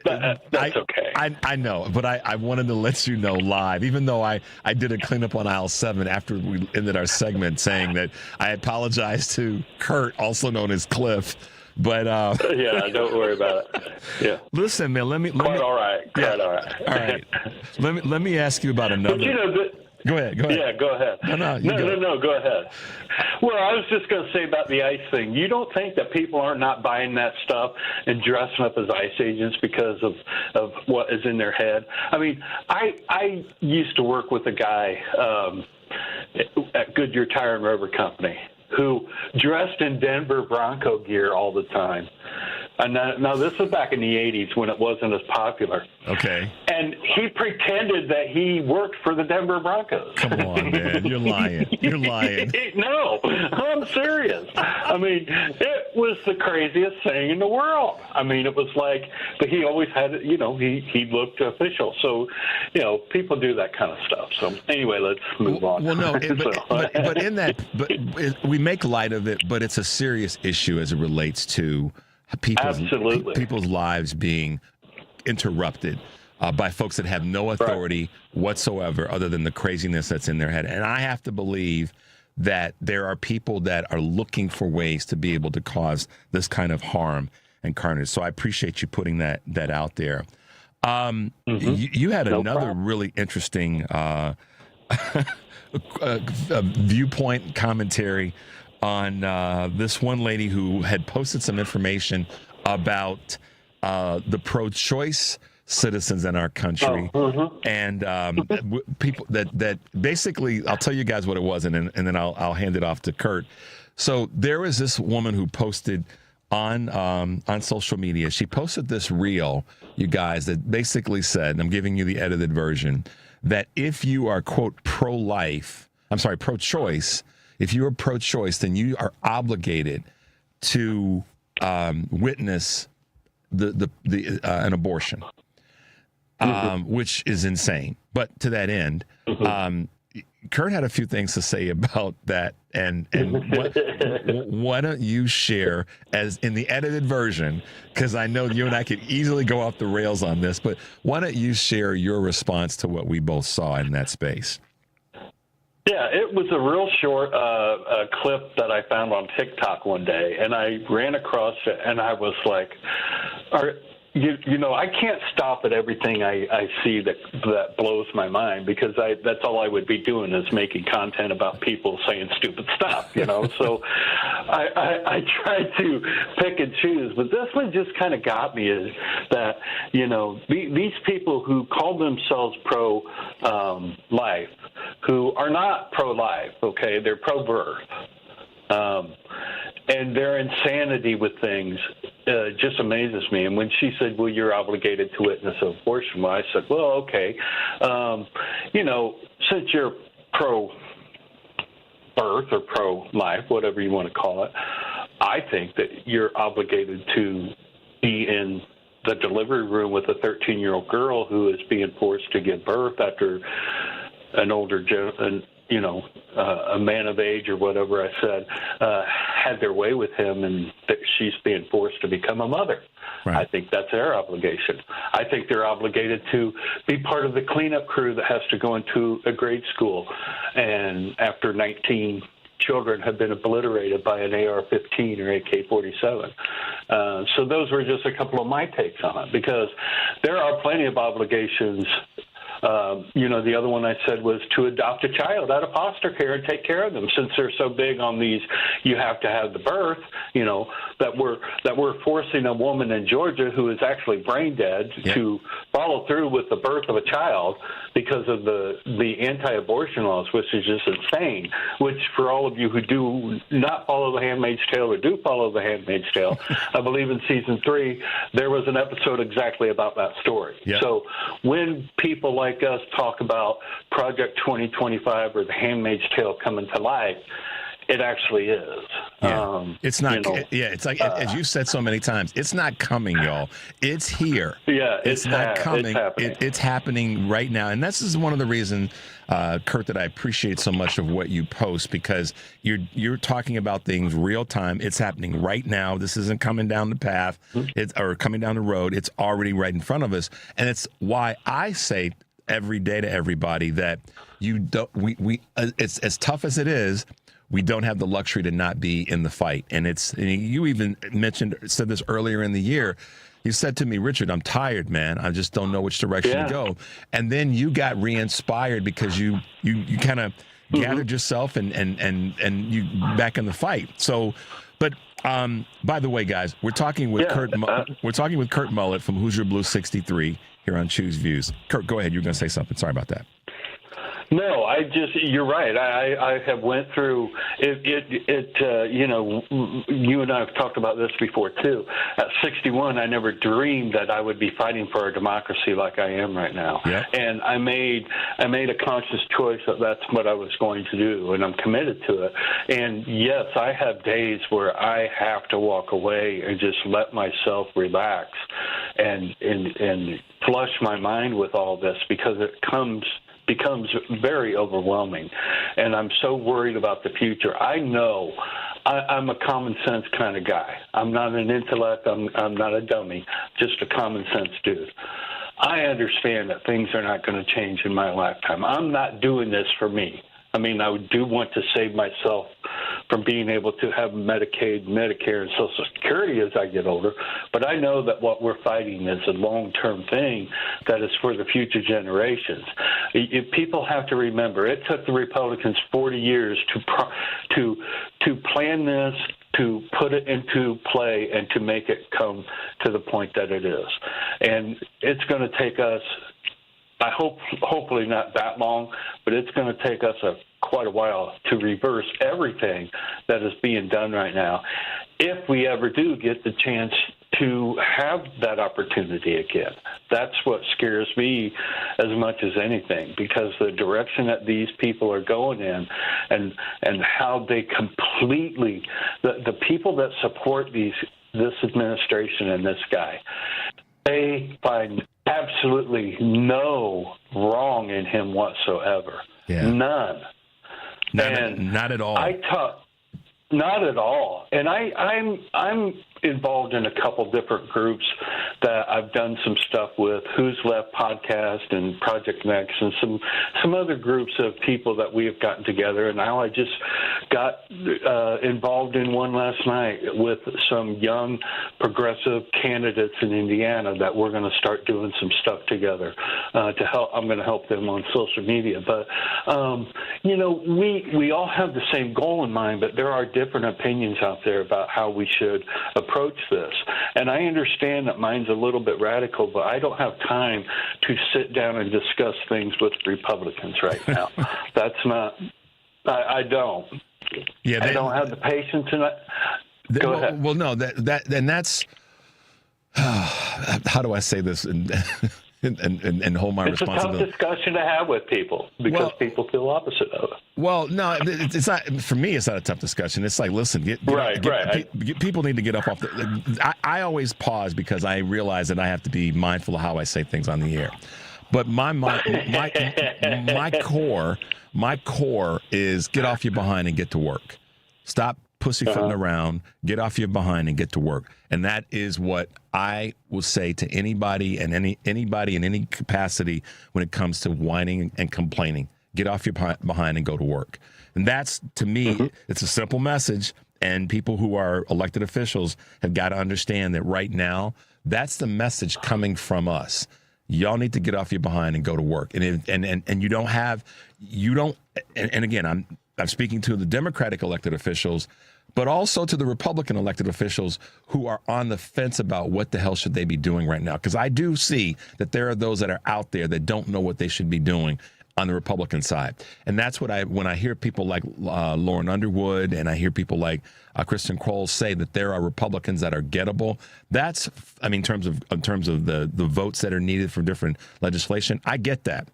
That's okay. I know, but I wanted to let you know live, even though I did a cleanup on aisle 7 after we ended our segment, saying that I apologize to Kurt, also known as Cliff. But yeah, don't worry about it. Yeah. Listen, man. Let me. All right. All right. Let me ask you about another. But Go ahead. Yeah, go ahead. No, go ahead. Well, I was just going to say about the ICE thing. You don't think that people are not buying that stuff and dressing up as ICE agents because of what is in their head? I mean, I used to work with a guy at Goodyear Tire and Rubber Company who dressed in Denver Bronco gear all the time. And now this was back in the 80s when it wasn't as popular. Okay. And he pretended that he worked for the Denver Broncos. Come on, man. You're lying. You're lying. No, I'm serious. I mean, it was the craziest thing in the world. I mean, it was like, but he always had, he looked official. So, people do that kind of stuff. So anyway, let's move on. Well, no, but in that, we make light of it, but it's a serious issue as it relates to people's lives being interrupted by folks that have no authority whatsoever other than the craziness that's in their head. And I have to believe that there are people that are looking for ways to be able to cause this kind of harm and carnage. So I appreciate you putting that out there. You had another really interesting viewpoint commentary on this one lady who had posted some information about the pro-choice citizens in our country, and people that basically, I'll tell you guys what it was, and then I'll hand it off to Kurt. So there was this woman who posted on social media. She posted this reel, you guys, that basically said, and I'm giving you the edited version, that if you are, quote, pro-choice, if you are pro-choice, then you are obligated to witness an abortion, which is insane. But to that end, Kurt had a few things to say about that, and why don't you share, as in the edited version, because I know you and I could easily go off the rails on this, but why don't you share your response to what we both saw in that space? Yeah, it was a real short clip that I found on TikTok one day, and I ran across it, and I was like, I can't stop at everything I see that blows my mind, because that's all I would be doing is making content about people saying stupid stuff, So I tried to pick and choose, but this one just kind of got me, is that, these people who call themselves pro-life, who are not pro-life, okay? They're pro-birth. And their insanity with things just amazes me. And when she said, well, you're obligated to witness an abortion, well, I said, well, okay. Since you're pro-birth or pro-life, whatever you want to call it, I think that you're obligated to be in the delivery room with a 13-year-old girl who is being forced to give birth after an older a man of age or whatever I said, had their way with him and that she's being forced to become a mother. Right. I think that's their obligation. I think they're obligated to be part of the cleanup crew that has to go into a grade school, and after 19 children have been obliterated by an AR-15 or AK-47. So those were just a couple of my takes on it, because there are plenty of obligations. The other one I said was to adopt a child out of foster care and take care of them, since they're so big on these, you have to have the birth, that we're forcing a woman in Georgia who is actually brain dead to follow through with the birth of a child because of the anti-abortion laws, which is just insane, which for all of you who do not follow The Handmaid's Tale or do follow The Handmaid's Tale, I believe in season 3, there was an episode exactly about that story. Yep. So when people like us talk about Project 2025 or The Handmaid's Tale coming to life, it actually is. Yeah. It's not. It's like, as you've said so many times, it's not coming, y'all. It's here. Yeah, it's not coming. It's happening. It's happening right now, and this is one of the reasons, Kurt, that I appreciate so much of what you post, because you're talking about things real time. It's happening right now. This isn't coming down the path, or coming down the road. It's already right in front of us, and it's why I say every day to everybody that you don't. It's as tough as it is. We don't have the luxury to not be in the fight. And you even said this earlier in the year. You said to me, Richard, I'm tired, man. I just don't know which direction to go. And then you got re-inspired because you kind of gathered yourself and you back in the fight. So, but by the way, guys, we're talking with Kurt Mullet from Hoosier Blue 63 here on Choose Views. Kurt, go ahead. You were going to say something. Sorry about that. No, you're right. I have went through it. You and I have talked about this before too. At 61, I never dreamed that I would be fighting for our democracy like I am right now. Yeah. And I made a conscious choice that that's what I was going to do, and I'm committed to it. And yes, I have days where I have to walk away and just let myself relax and flush my mind with all this, because it becomes very overwhelming, and I'm so worried about the future. I know I'm a common sense kind of guy. I'm not an intellect. I'm not a dummy, just a common sense dude. I understand that things are not going to change in my lifetime. I'm not doing this for me. I mean, I do want to save myself from being able to have Medicaid, Medicare, and Social Security as I get older. But I know that what we're fighting is a long-term thing that is for the future generations. People have to remember, it took the Republicans 40 years to plan this, to put it into play, and to make it come to the point that it is. And it's going to take us, hopefully not that long, but it's going to take us quite a while to reverse everything that is being done right now, if we ever do get the chance to have that opportunity again. That's what scares me as much as anything, because the direction that these people are going in, and how they completely, the people that support this administration and this guy, they find absolutely no wrong in him whatsoever. Yeah. None. Not at all. Not at all. And I'm involved in a couple different groups that I've done some stuff with, Who's Left Podcast and Project Next, and some other groups of people that we have gotten together. And now I just got involved in one last night with some young progressive candidates in Indiana that we're going to start doing some stuff together to help. I'm going to help them on social media. But, we all have the same goal in mind, but there are different opinions out there about how we should approach this. And I understand that mine's a little bit radical, but I don't have time to sit down and discuss things with Republicans right now. That's not, I don't. Yeah, I don't have the patience, and go ahead. Well, no, that's how do I say this and hold my responsibility? It's a tough discussion to have with people, because people feel opposite of it. Well, no, it's not. For me, it's not a tough discussion. It's like, listen, people need to get up off the. I always pause because I realize that I have to be mindful of how I say things on the air. But my core is get off your behind and get to work. Stop pussyfooting around, get off your behind and get to work. And that is what I will say to anybody and anybody in any capacity when it comes to whining and complaining. Get off your behind and go to work. And that's, to me, it's a simple message. And people who are elected officials have got to understand that right now, that's the message coming from us. Y'all need to get off your behind and go to work. And you don't. And again, I'm speaking to the Democratic elected officials, but also to the Republican elected officials who are on the fence about what the hell should they be doing right now. Because I do see that there are those that are out there that don't know what they should be doing on the Republican side. And that's what when I hear people like Lauren Underwood and I hear people like Kristen Kroll say that there are Republicans that are gettable. That's, I mean, in terms of the votes that are needed for different legislation, I get that.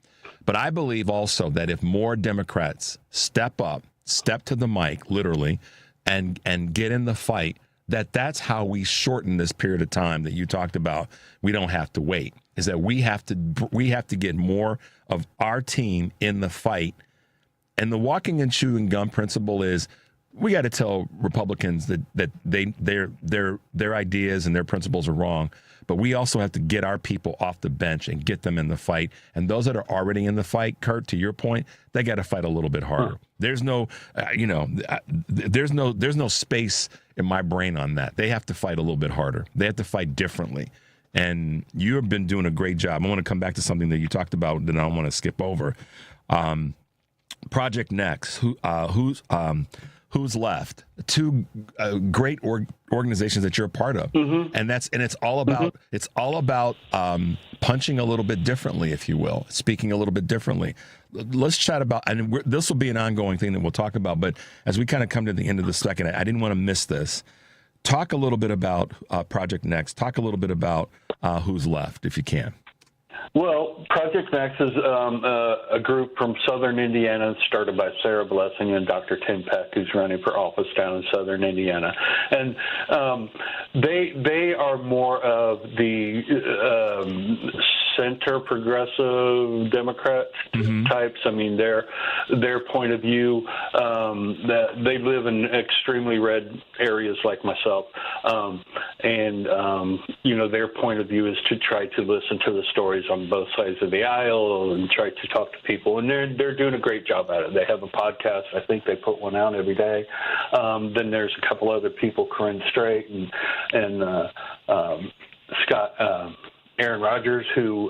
But I believe also that if more Democrats step to the mic, literally, and get in the fight, that's how we shorten this period of time that you talked about. We don't have to wait. Is that we have to get more of our team in the fight. And the walking and chewing gum principle is we got to tell Republicans that their ideas and their principles are wrong. But we also have to get our people off the bench and get them in the fight. And those that are already in the fight, Kurt, to your point, they got to fight a little bit harder. There's no, there's no space in my brain on that. They have to fight a little bit harder. They have to fight differently. And you have been doing a great job. I want to come back to something that you talked about that I don't want to skip over. Project Next, who's left? Two great organizations that you're a part of, and it's all about punching a little bit differently, if you will, speaking a little bit differently. Let's chat about, and this will be an ongoing thing that we'll talk about. But as we kind of come to the end of the second, I didn't want to miss this. Talk a little bit about Project Next. Talk a little bit about who's left, if you can. Well, Project Next is a group from southern Indiana started by Sarah Blessing and Dr. Tim Peck, who's running for office down in southern Indiana. And they are more of the center progressive Democrat types. I mean, their point of view, that they live in extremely red areas like myself. Their point of view is to try to listen to the stories on both sides of the aisle and try to talk to people. And they're doing a great job at it. They have a podcast. I think they put one out every day. Then there's a couple other people, Corinne Strait and Scott, Aaron Rodgers, who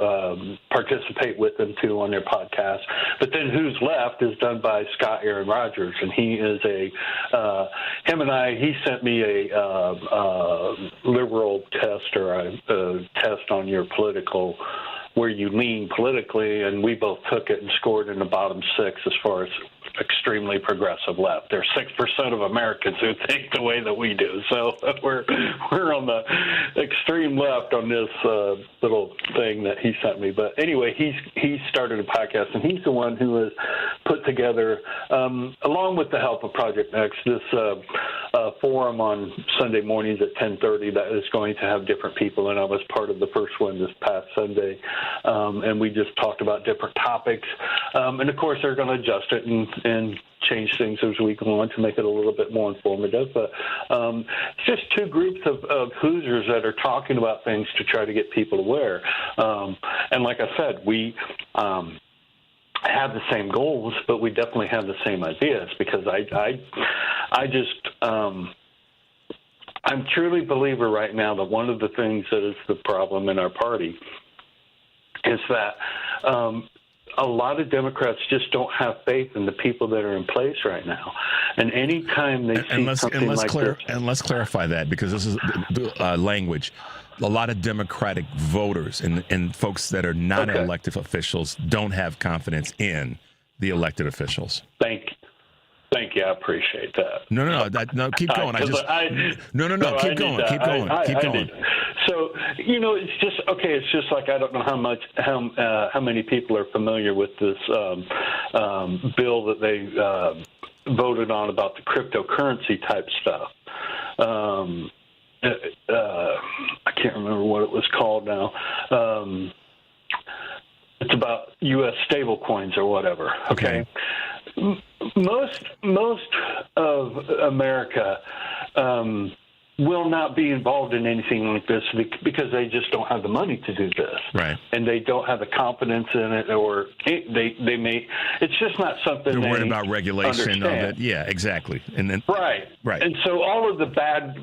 participate with them too on their podcast. But then Who's Left is done by Scott Aaron Rodgers, and he is he sent me a liberal test or a test on your political, where you lean politically, and we both took it and scored in the bottom 6 as far as extremely progressive left. There's 6% of Americans who think the way that we do. So we're on the extreme left on this little thing that he sent me. But anyway, he started a podcast, and he's the one who has put together, along with the help of Project Next, this forum on Sunday mornings at 10:30 that is going to have different people. And I was part of the first one this past Sunday. And we just talked about different topics. And of course, they're going to adjust it and change things as we go on to make it a little bit more informative. But it's just two groups of Hoosiers that are talking about things to try to get people aware. And like I said, we have the same goals, but we definitely have the same ideas, because I'm truly a believer right now that one of the things that is the problem in our party is that a lot of Democrats just don't have faith in the people that are in place right now. And any time they see something like this... And let's clarify that, because this is language. A lot of Democratic voters and folks that are not elected officials don't have confidence in the elected officials. Thank you. I appreciate that. No, keep going. Keep going. So, it's just, okay, it's just like, I don't know how many people are familiar with this bill that they voted on about the cryptocurrency type stuff. I can't remember what it was called now. It's about U.S. stable coins or whatever. Okay. most of America will not be involved in anything like this because they just don't have the money to do this. Right. And they don't have the confidence in it, or they may. It's just not something they're they worried about regulation of understand. it. Yeah, exactly. And then Right. And so all of the bad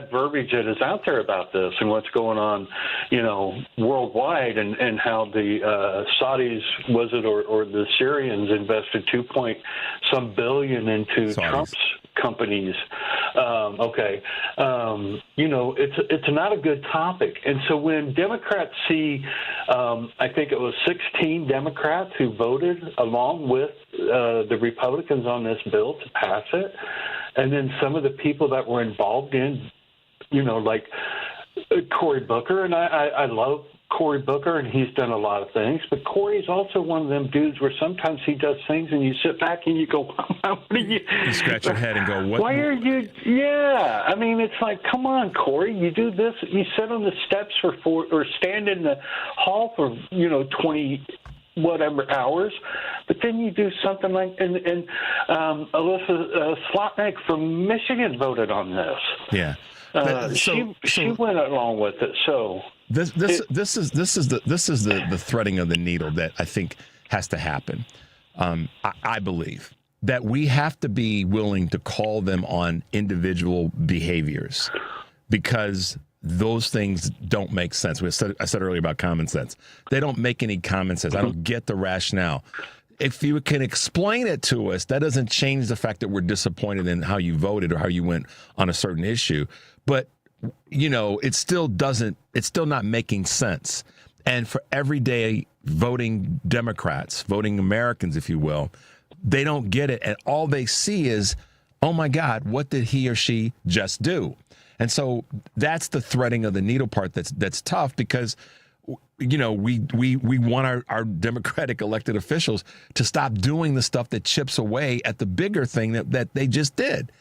verbiage that is out there about this and what's going on, worldwide, and how the Saudis or the Syrians invested $2 billion into Trump's companies. It's not a good topic. And so when Democrats see, I think it was 16 Democrats who voted along with the Republicans on this bill to pass it, and then some of the people that were involved in, like Cory Booker, and I love Cory Booker, and he's done a lot of things, but Cory's also one of them dudes where sometimes he does things and you sit back and you go, what are you scratch your head and go, what? Why are you? Yeah. I mean, it's like, come on, Cory, you do this, you sit on the steps or stand in the hall for, 20 whatever hours, but then you do something like, and Alyssa Slotnick from Michigan voted on this. Yeah. She went along with it. So this is the threading of the needle that I think has to happen. I believe that we have to be willing to call them on individual behaviors, because those things don't make sense. I said earlier about common sense. They don't make any common sense. I don't get the rationale. If you can explain it to us, that doesn't change the fact that we're disappointed in how you voted or how you went on a certain issue. But, it's still not making sense. And for everyday voting Democrats, voting Americans, if you will, they don't get it. And all they see is, oh, my God, what did he or she just do? And so that's the threading of the needle part that's tough, because we want our Democratic elected officials to stop doing the stuff that chips away at the bigger thing that they just did.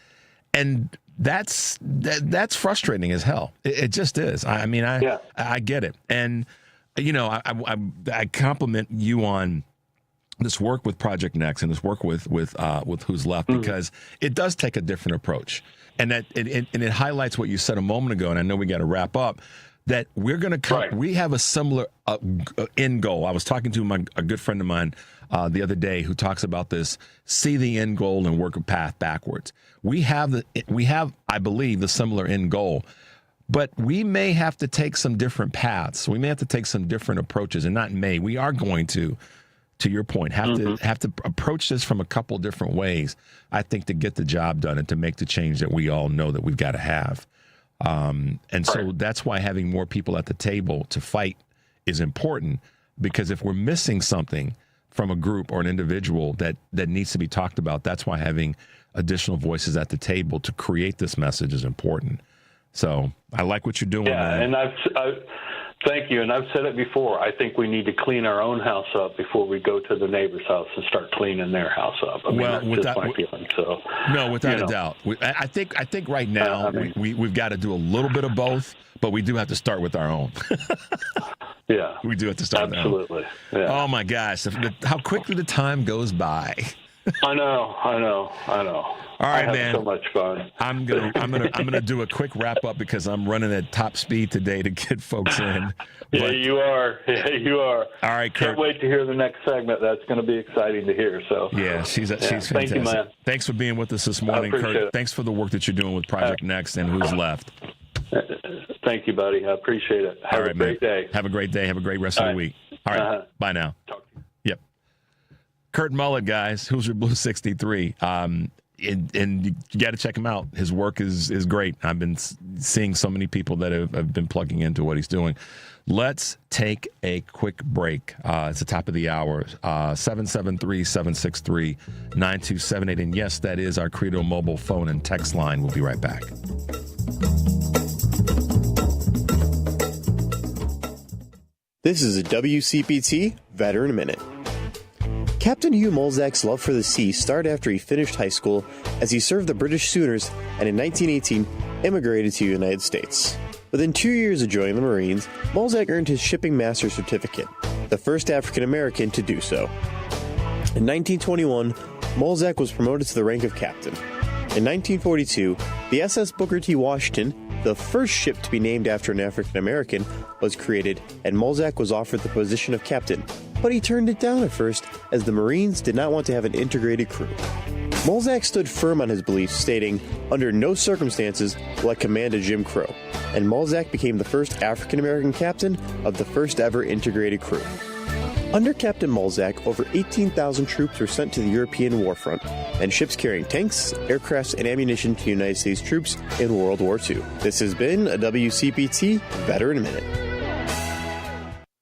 And that's frustrating as hell. It just is. I get it. And, I compliment you on this work with Project Next and this work with Who's Left, because it does take a different approach. And it highlights what you said a moment ago, and I know we got to wrap up, that we're going to come. Right. We have a similar end goal. I was talking to a good friend of mine the other day who talks about this: see the end goal and work a path backwards. We have, I believe, the similar end goal, but we may have to take some different paths. We may have to take some different approaches, and we are going to your point, have to approach this from a couple different ways, I think, to get the job done and to make the change that we all know that we've got to have. So that's why having more people at the table to fight is important, because if we're missing something from a group or an individual that needs to be talked about, that's why having additional voices at the table to create this message is important. So I like what you're doing. Yeah, man. and thank you. And I've said it before. I think we need to clean our own house up before we go to the neighbor's house and start cleaning their house up. That's just my feeling. So, no, without a doubt. I think right now we've got to do a little bit of both, but we do have to start with our own. Yeah, we do have to start. Absolutely. Yeah. Oh my gosh, how quickly the time goes by. I know. All right, I have man. So much fun. I'm gonna do a quick wrap up because I'm running at top speed today to get folks in. Yeah, you are. All right, Kurt. Can't wait to hear the next segment. That's going to be exciting to hear. So yeah, she's fantastic. Thank you, man. Thanks for being with us this morning, Kurt. It. Thanks for the work that you're doing with Project Next and Who's Left. Thank you, buddy. I appreciate it. Have a great day. Have a great day. Have a great rest of the week. All right. Bye now. Talk to you. Yep. Kurt Mullet, guys. Who's your Blue 63? And you got to check him out. His work is great. I've been seeing so many people that have been plugging into what he's doing. Let's take a quick break. It's the top of the hour. 773-763-9278. And yes, that is our Credo mobile phone and text line. We'll be right back. This is a WCPT Veteran Minute. Captain Hugh Mulzack's love for the sea started after he finished high school, as he served the British Sooners and in 1918 immigrated to the United States. Within 2 years of joining the Marines, Mulzack earned his Shipping Master Certificate, the first African American to do so. In 1921, Mulzac was promoted to the rank of captain. In 1942, the SS Booker T. Washington, the first ship to be named after an African American, was created, and Mulzac was offered the position of captain, but he turned it down at first as the Marines did not want to have an integrated crew. Mulzac stood firm on his beliefs, stating, "Under no circumstances will I command a Jim Crow," and Mulzac became the first African American captain of the first ever integrated crew. Under Captain Mulzac, over 18,000 troops were sent to the European warfront, and ships carrying tanks, aircrafts, and ammunition to United States troops in World War II. This has been a WCPT Veteran Minute.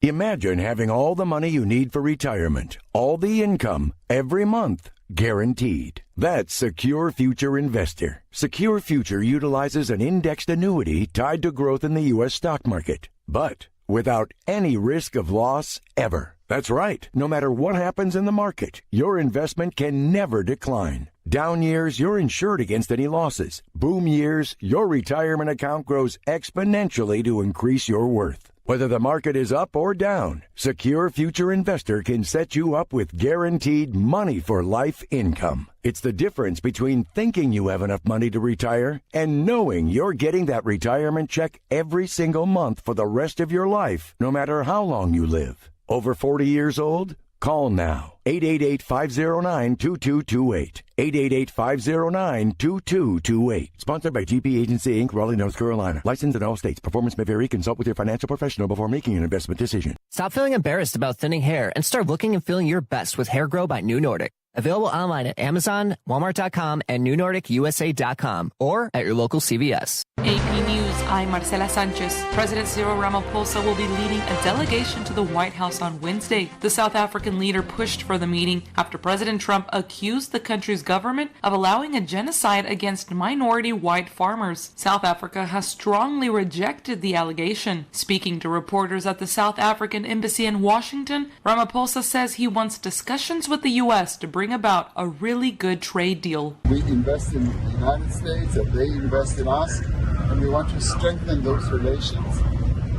Imagine having all the money you need for retirement, all the income, every month, guaranteed. That's Secure Future Investor. Secure Future utilizes an indexed annuity tied to growth in the U.S. stock market, but without any risk of loss ever. That's right. No matter what happens in the market, your investment can never decline. Down years, you're insured against any losses. Boom years, your retirement account grows exponentially to increase your worth. Whether the market is up or down, Secure Future Investor can set you up with guaranteed money for life income. It's the difference between thinking you have enough money to retire and knowing you're getting that retirement check every single month for the rest of your life, no matter how long you live. Over 40 years old? Call now. 888-509-2228. 888-509-2228. Sponsored by GP Agency, Inc., Raleigh, North Carolina. Licensed in all states. Performance may vary. Consult with your financial professional before making an investment decision. Stop feeling embarrassed about thinning hair and start looking and feeling your best with Hair Grow by New Nordic. Available online at Amazon, Walmart.com, and NewNordicUSA.com, or at your local CVS. AP News, I'm Marcela Sanchez. President Cyril Ramaphosa will be leading a delegation to the White House on Wednesday. The South African leader pushed for the meeting after President Trump accused the country's government of allowing a genocide against minority white farmers. South Africa has strongly rejected the allegation. Speaking to reporters at the South African Embassy in Washington, Ramaphosa says he wants discussions with the U.S. to bring about a really good trade deal. We invest in the United States and they invest in us, and we want to strengthen those relations,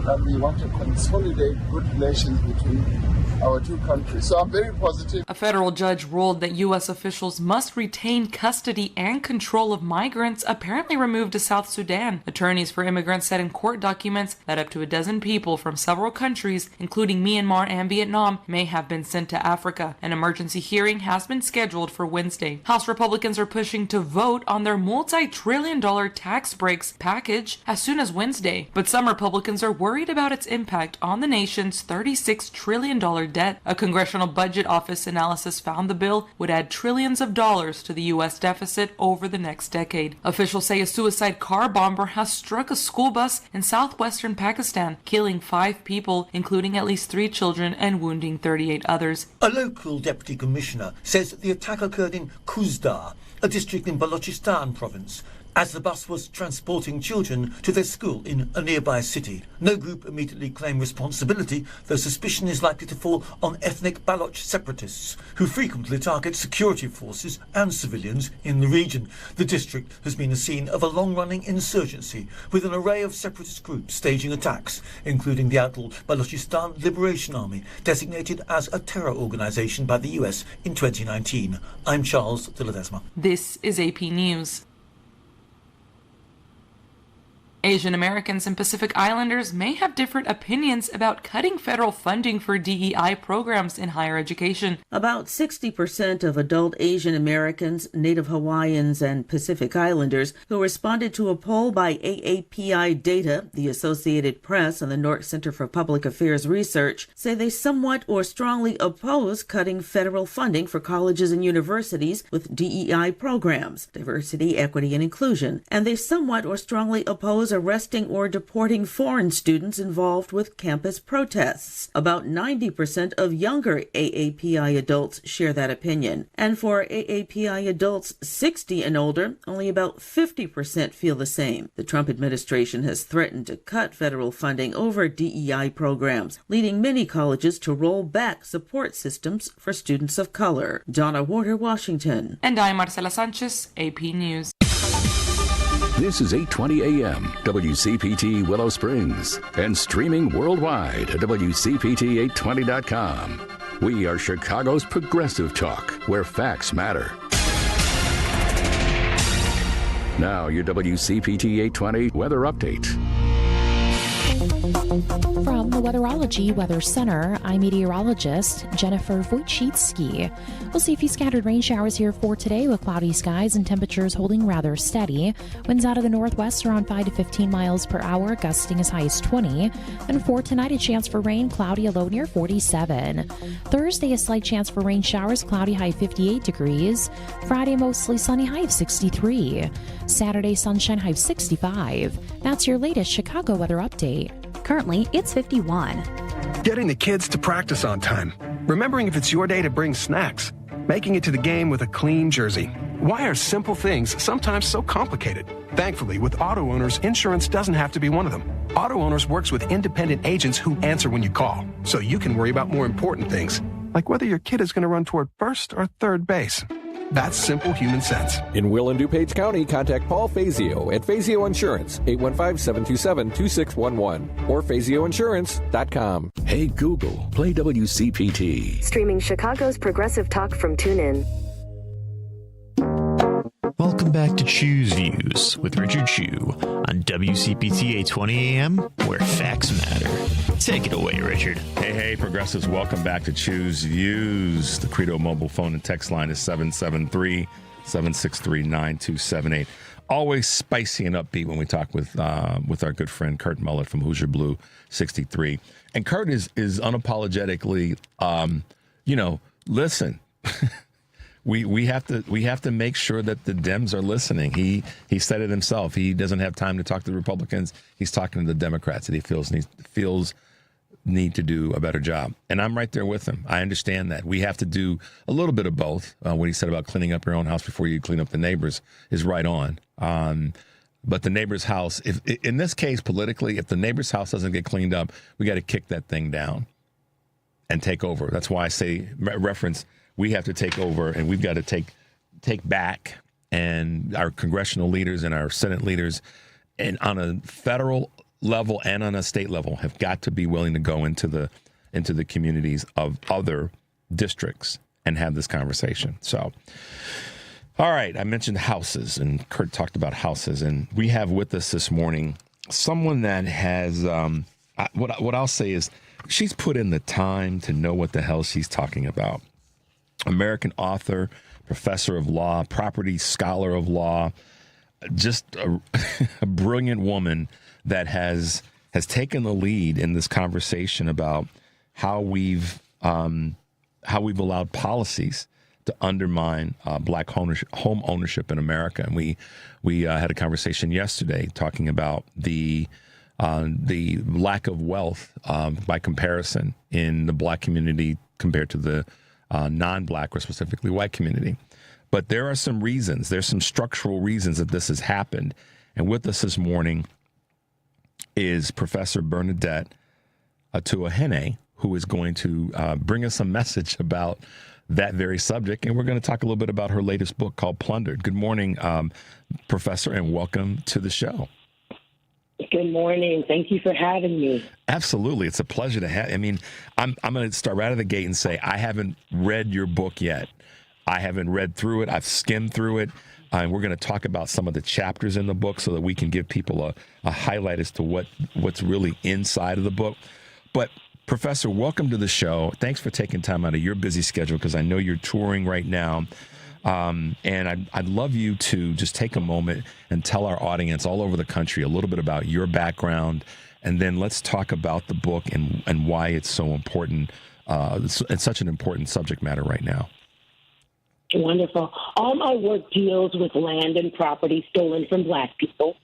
and we want to consolidate good relations between our two countries. So I'm very positive. A federal judge ruled that U.S. officials must retain custody and control of migrants apparently removed to South Sudan. Attorneys for immigrants said in court documents that up to a dozen people from several countries, including Myanmar and Vietnam, may have been sent to Africa. An emergency hearing has been scheduled for Wednesday. House Republicans are pushing to vote on their multi-trillion-dollar tax breaks package as soon as Wednesday, but some Republicans are worried about its impact on the nation's $36 trillion debt. A Congressional Budget Office analysis found the bill would add trillions of dollars to the U.S. deficit over the next decade. Officials say a suicide car bomber has struck a school bus in southwestern Pakistan, killing 5 people, including at least 3 children, and wounding 38 others. A local deputy commissioner says that the attack occurred in Kuzdar, a district in Balochistan province, as the bus was transporting children to their school in a nearby city. No group immediately claimed responsibility, though suspicion is likely to fall on ethnic Baloch separatists, who frequently target security forces and civilians in the region. The district has been a scene of a long-running insurgency, with an array of separatist groups staging attacks, including the outlawed Balochistan Liberation Army, designated as a terror organization by the US in 2019. I'm Charles de Ledesma. This is AP News. Asian Americans and Pacific Islanders may have different opinions about cutting federal funding for DEI programs in higher education. About 60% of adult Asian Americans, Native Hawaiians, and Pacific Islanders who responded to a poll by AAPI Data, the Associated Press, and the North Center for Public Affairs Research say they somewhat or strongly oppose cutting federal funding for colleges and universities with DEI programs, diversity, equity, and inclusion, and they somewhat or strongly oppose arresting or deporting foreign students involved with campus protests. About 90% of younger AAPI adults share that opinion. And for AAPI adults 60 and older, only about 50% feel the same. The Trump administration has threatened to cut federal funding over DEI programs, leading many colleges to roll back support systems for students of color. Donna Warder, Washington. And I'm Marcela Sanchez, AP News. This is 820 AM, WCPT Willow Springs, and streaming worldwide at WCPT820.com. We are Chicago's progressive talk, where facts matter. Now, your WCPT 820 weather update. From the Weatherology Weather Center, I'm meteorologist Jennifer Wojcicki. We'll see a few scattered rain showers here for today with cloudy skies and temperatures holding rather steady. Winds out of the northwest around 5 to 15 miles per hour, gusting as high as 20. And for tonight, a chance for rain, cloudy, a low near 47. Thursday, a slight chance for rain showers, cloudy, high 58 degrees. Friday, mostly sunny, high of 63. Saturday, sunshine, high of 65. That's your latest Chicago weather update. Currently, it's 51. Getting the kids to practice on time. Remembering if it's your day to bring snacks. Making it to the game with a clean jersey. Why are simple things sometimes so complicated? Thankfully, with Auto Owners, insurance doesn't have to be one of them. Auto Owners works with independent agents who answer when you call, so you can worry about more important things, like whether your kid is going to run toward first or third base. That's simple human sense. In Will and DuPage County, contact Paul Fazio at Fazio Insurance, 815-727-2611, or FazioInsurance.com. Hey Google, play WCPT. Streaming Chicago's progressive talk from TuneIn. Welcome back to Choose Views with Richard Chu on WCPT 820 AM, where facts matter. Take it away, Richard. Hey, progressives, welcome back to Choose Views. The Credo mobile phone and text line is 773-763-9278. Always spicy and upbeat when we talk with our good friend Kurt Mullet from Hoosier Blue 63. And Kurt is unapologetically, listen. We have to make sure that the Dems are listening. He said it himself. He doesn't have time to talk to the Republicans. He's talking to the Democrats that he feels need to do a better job. And I'm right there with him. I understand that. We have to do a little bit of both. What he said about cleaning up your own house before you clean up the neighbors is right on. But the neighbor's house, if in this case politically, if the neighbor's house doesn't get cleaned up, we got to kick that thing down and take over. That's why I say reference. We have to take over, and we've got to take back, and our congressional leaders and our Senate leaders, and on a federal level and on a state level, have got to be willing to go into the communities of other districts and have this conversation. So, all right, I mentioned houses, and Kurt talked about houses, and we have with us this morning someone that has what I'll say is she's put in the time to know what the hell she's talking about. American author, professor of law, property scholar of law, just a brilliant woman that has taken the lead in this conversation about how we've allowed policies to undermine black home ownership in America. And we had a conversation yesterday talking about the lack of wealth by comparison in the black community compared to the non-black or specifically white community. But there are some reasons, there's some structural reasons that this has happened. And with us this morning is Professor Bernadette Atuahene, who is going to bring us a message about that very subject. And we're going to talk a little bit about her latest book called Plundered. Good morning, Professor, and welcome to the show. Good morning. Thank you for having me. Absolutely. It's a pleasure to have. I mean, I'm going to start right out of the gate and say I haven't read your book yet. I haven't read through it. I've skimmed through it. And we're going to talk about some of the chapters in the book so that we can give people a highlight as to what's really inside of the book. But Professor, welcome to the show. Thanks for taking time out of your busy schedule because I know you're touring right now. And I'd love you to just take a moment and tell our audience all over the country a little bit about your background, and then let's talk about the book and why it's so important. It's such an important subject matter right now. Wonderful. All my work deals with land and property stolen from black people.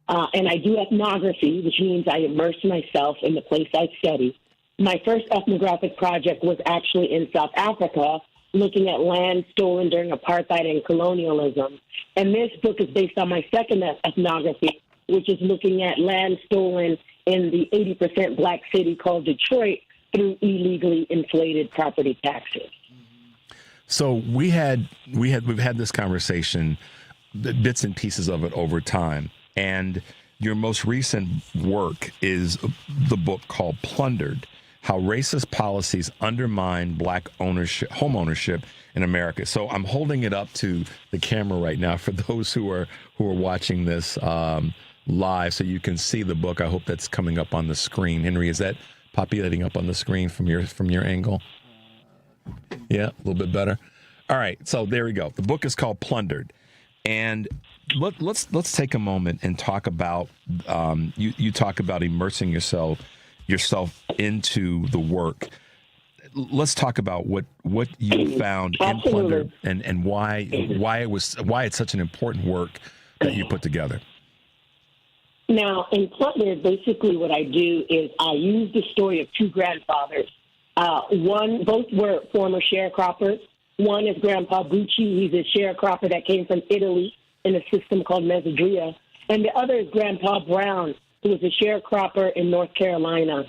And I do ethnography, which means I immerse myself in the place I study. My first ethnographic project was actually in South Africa, looking at land stolen during apartheid and colonialism. And this book is based on my second ethnography, which is looking at land stolen in the 80% black city called Detroit through illegally inflated property taxes. So we've had this conversation, bits and pieces of it over time. And your most recent work is the book called Plundered. how racist policies undermine black homeownership in America. So I'm holding it up to the camera right now for those who are watching this live, so you can see the book. I hope that's coming up on the screen. Henry, is that populating up on the screen from your angle? Yeah, a little bit better. All right, so there we go. The book is called Plundered, and let's take a moment and talk about you talk about immersing yourself into the work. Let's talk about what you found in Plundered and why it's such an important work that you put together. Now, in Plundered, basically what I do is I use the story of two grandfathers. Both were former sharecroppers. One is Grandpa Bucci. He's a sharecropper that came from Italy in a system called Mesodraia. And the other is Grandpa Brown, who was a sharecropper in North Carolina.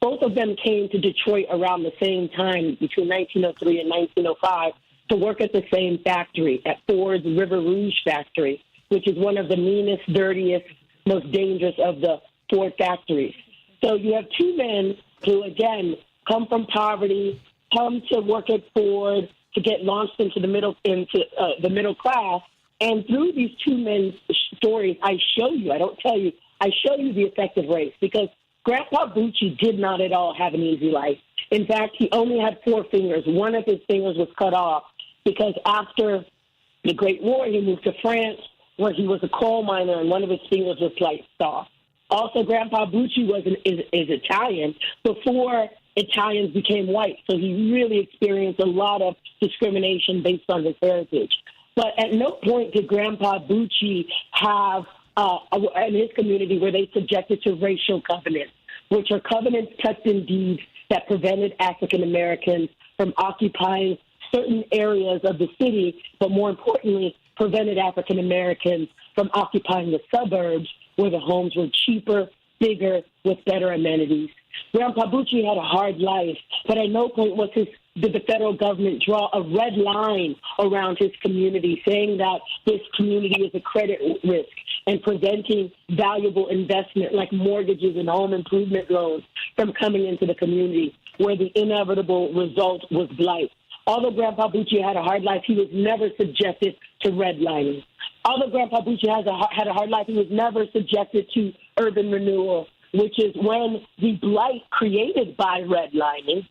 Both of them came to Detroit around the same time, between 1903 and 1905, to work at the same factory, at Ford's River Rouge factory, which is one of the meanest, dirtiest, most dangerous of the Ford factories. So you have two men who, again, come from poverty, come to work at Ford, to get launched into the middle class. And through these two men's stories, I show you, I don't tell you, I show you the effect of race, because Grandpa Bucci did not at all have an easy life. In fact, he only had 4 fingers. One of his fingers was cut off because after the Great War, he moved to France, where he was a coal miner, and one of his fingers was sliced off. Also, Grandpa Bucci is Italian before Italians became white, so he really experienced a lot of discrimination based on his heritage. But at no point did Grandpa Bucci have, in his community, were they subjected to racial covenants, which are covenants tucked in deeds that prevented African Americans from occupying certain areas of the city, but more importantly, prevented African Americans from occupying the suburbs where the homes were cheaper, bigger, with better amenities. Grandpa Bucci had a hard life, but at no point did the federal government draw a red line around his community, saying that this community is a credit risk and preventing valuable investment like mortgages and home improvement loans from coming into the community, where the inevitable result was blight. Although Grandpa Bucci had a hard life, he was never subjected to redlining. Although Grandpa Bucci had a hard life, he was never subjected to urban renewal, which is when the blight created by redlining,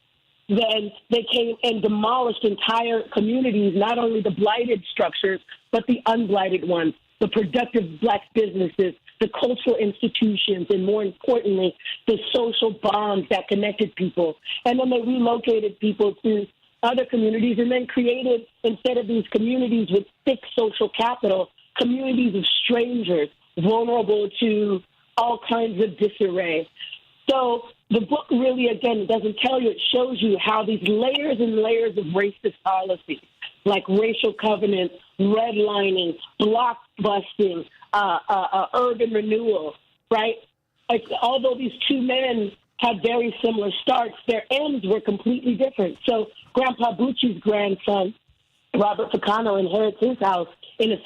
then they came and demolished entire communities, not only the blighted structures, but the unblighted ones, the productive black businesses, the cultural institutions, and more importantly, the social bonds that connected people. And then they relocated people to other communities and then created, instead of these communities with thick social capital, communities of strangers vulnerable to all kinds of disarray. So the book really, again, doesn't tell you, it shows you how these layers and layers of racist policies, like racial covenants, redlining, block busting, urban renewal, right? Although these two men had very similar starts, their ends were completely different. So Grandpa Bucci's grandson, Robert Ficano, inherits his house in a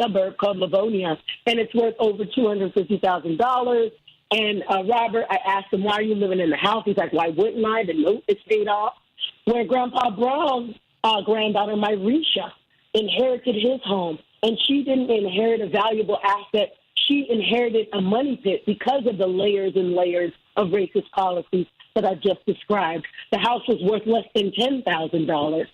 suburb called Livonia, and it's worth over $250,000. And Robert, I asked him, why are you living in the house? He's like, why wouldn't I? The note is paid off. Where Grandpa Brown's granddaughter, Myrisha, inherited his home, and she didn't inherit a valuable asset. She inherited a money pit because of the layers and layers of racist policies that I just described. The house was worth less than $10,000.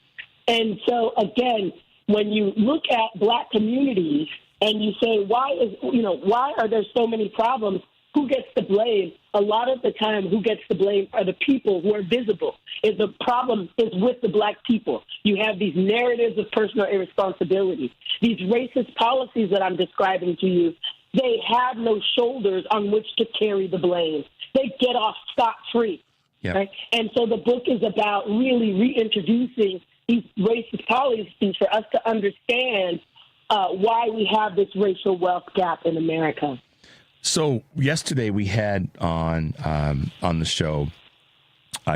And so, again, when you look at black communities and you say, why are there so many problems? Who gets the blame? A lot of the time, who gets the blame are the people who are visible. If the problem is with the black people, you have these narratives of personal irresponsibility. These racist policies that I'm describing to you, they have no shoulders on which to carry the blame. They get off scot-free. Yep. Right? And so the book is about really reintroducing these racist policies for us to understand why we have this racial wealth gap in America. So yesterday we had on the show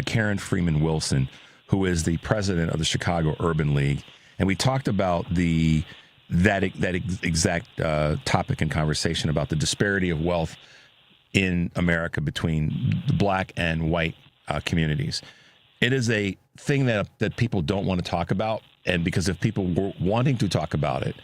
Karen Freeman Wilson, who is the president of the Chicago Urban League, and we talked about that exact topic and conversation about the disparity of wealth in America between the black and white communities. It is a thing that people don't want to talk about, and because if people were wanting to talk about it,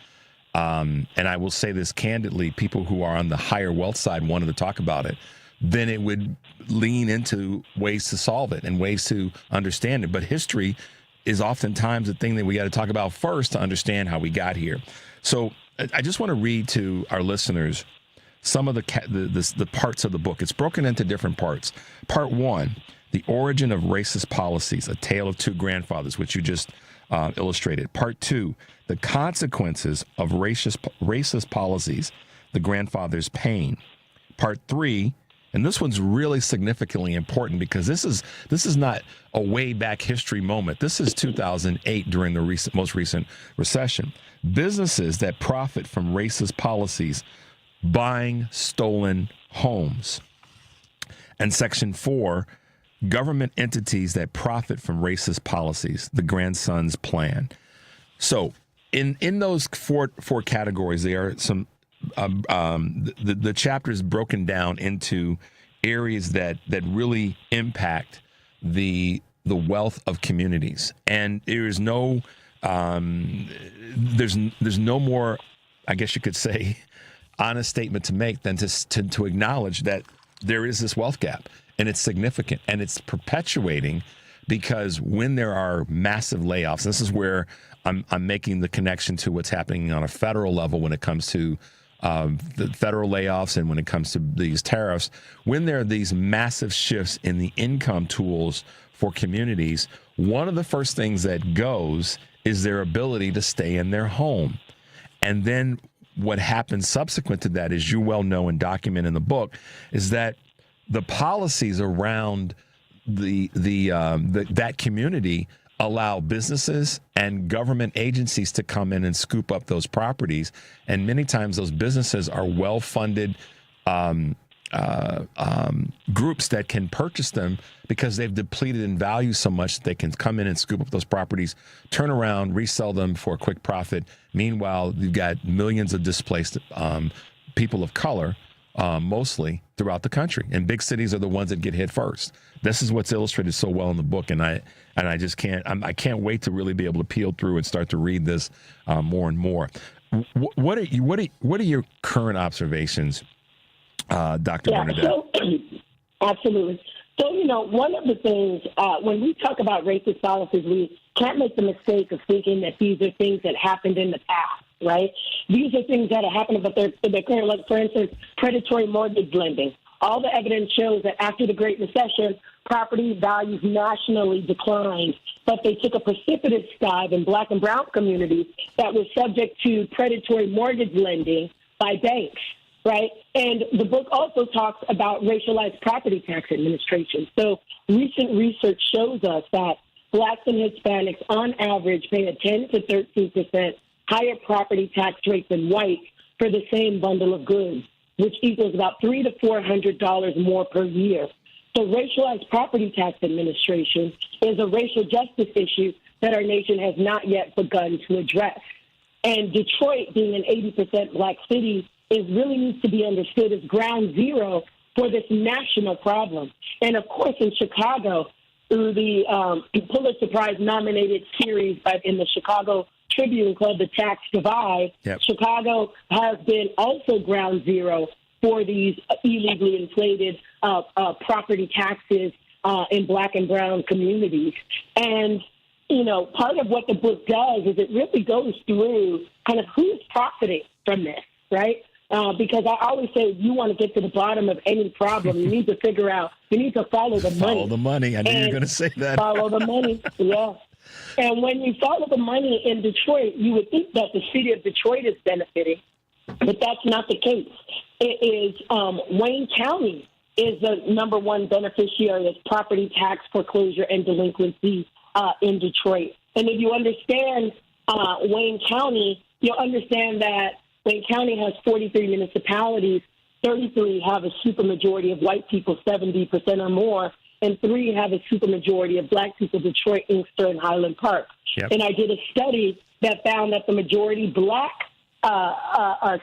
and I will say this candidly, people who are on the higher wealth side wanted to talk about it, then it would lean into ways to solve it and ways to understand it. But history is oftentimes the thing that we got to talk about first to understand how we got here. So I just want to read to our listeners some of the parts of the book. It's broken into different parts. Part 1, The Origin of Racist Policies, A Tale of Two Grandfathers, which you just illustrated. Part 2, The Consequences of Racist Policies, The Grandfather's Pain. Part 3, and this one's really significantly important because this is not a way back history moment. This is 2008 during the most recent recession. Businesses that profit from racist policies buying stolen homes. And Section 4, government entities that profit from racist policies, the Grandson's Plan. So in those four categories, there are some the chapter is broken down into areas that really impact the wealth of communities, and there is no there's no more, I guess you could say, honest statement to make than to acknowledge that there is this wealth gap, and it's significant, and it's perpetuating because when there are massive layoffs, this is where I'm making the connection to what's happening on a federal level when it comes to the federal layoffs and when it comes to these tariffs. When there are these massive shifts in the income tools for communities, one of the first things that goes is their ability to stay in their home. And then what happens subsequent to that, as you well know and document in the book, is that the policies around that community allow businesses and government agencies to come in and scoop up those properties. And many times those businesses are well-funded groups that can purchase them because they've depleted in value so much that they can come in and scoop up those properties, turn around, resell them for a quick profit. Meanwhile, you've got millions of displaced people of color, mostly throughout the country. And big cities are the ones that get hit first. This is what's illustrated so well in the book, and I just I can't wait to really be able to peel through and start to read this more and more. What are your current observations, Dr. Bernadette? So, absolutely. So, one of the things, when we talk about racist policies, we can't make the mistake of thinking that these are things that happened in the past, right? These are things that are happening, but they're current. Like, for instance, predatory mortgage lending. All the evidence shows that after the Great Recession, property values nationally declined, but they took a precipitous dive in Black and brown communities that were subject to predatory mortgage lending by banks. Right. And the book also talks about racialized property tax administration. So recent research shows us that Blacks and Hispanics on average pay a 10 to 13% higher property tax rate than whites for the same bundle of goods, which equals about $300 to $400 more per year. So racialized property tax administration is a racial justice issue that our nation has not yet begun to address. And Detroit, being an 80% Black city, really needs to be understood as ground zero for this national problem. And, of course, in Chicago, through the Pulitzer Prize-nominated series in the Chicago Tribune called The Tax Divide, Chicago has been also ground zero for these illegally inflated property taxes in Black and brown communities. And, part of what the book does is it really goes through kind of who's profiting from this, right? Because I always say, if you want to get to the bottom of any problem, you need to figure out, you need to follow the money. Follow the money. I knew you were going to say that. Follow the money, yeah. And when you follow the money in Detroit, you would think that the city of Detroit is benefiting, but that's not the case. It is Wayne County is the number one beneficiary of property tax foreclosure and delinquency in Detroit. And if you understand Wayne County, you'll understand that Wayne County has 43 municipalities. 33 have a supermajority of white people, 70% or more, and 3 have a supermajority of Black people, Detroit, Inkster, and Highland Park. Yep. And I did a study that found that the majority Black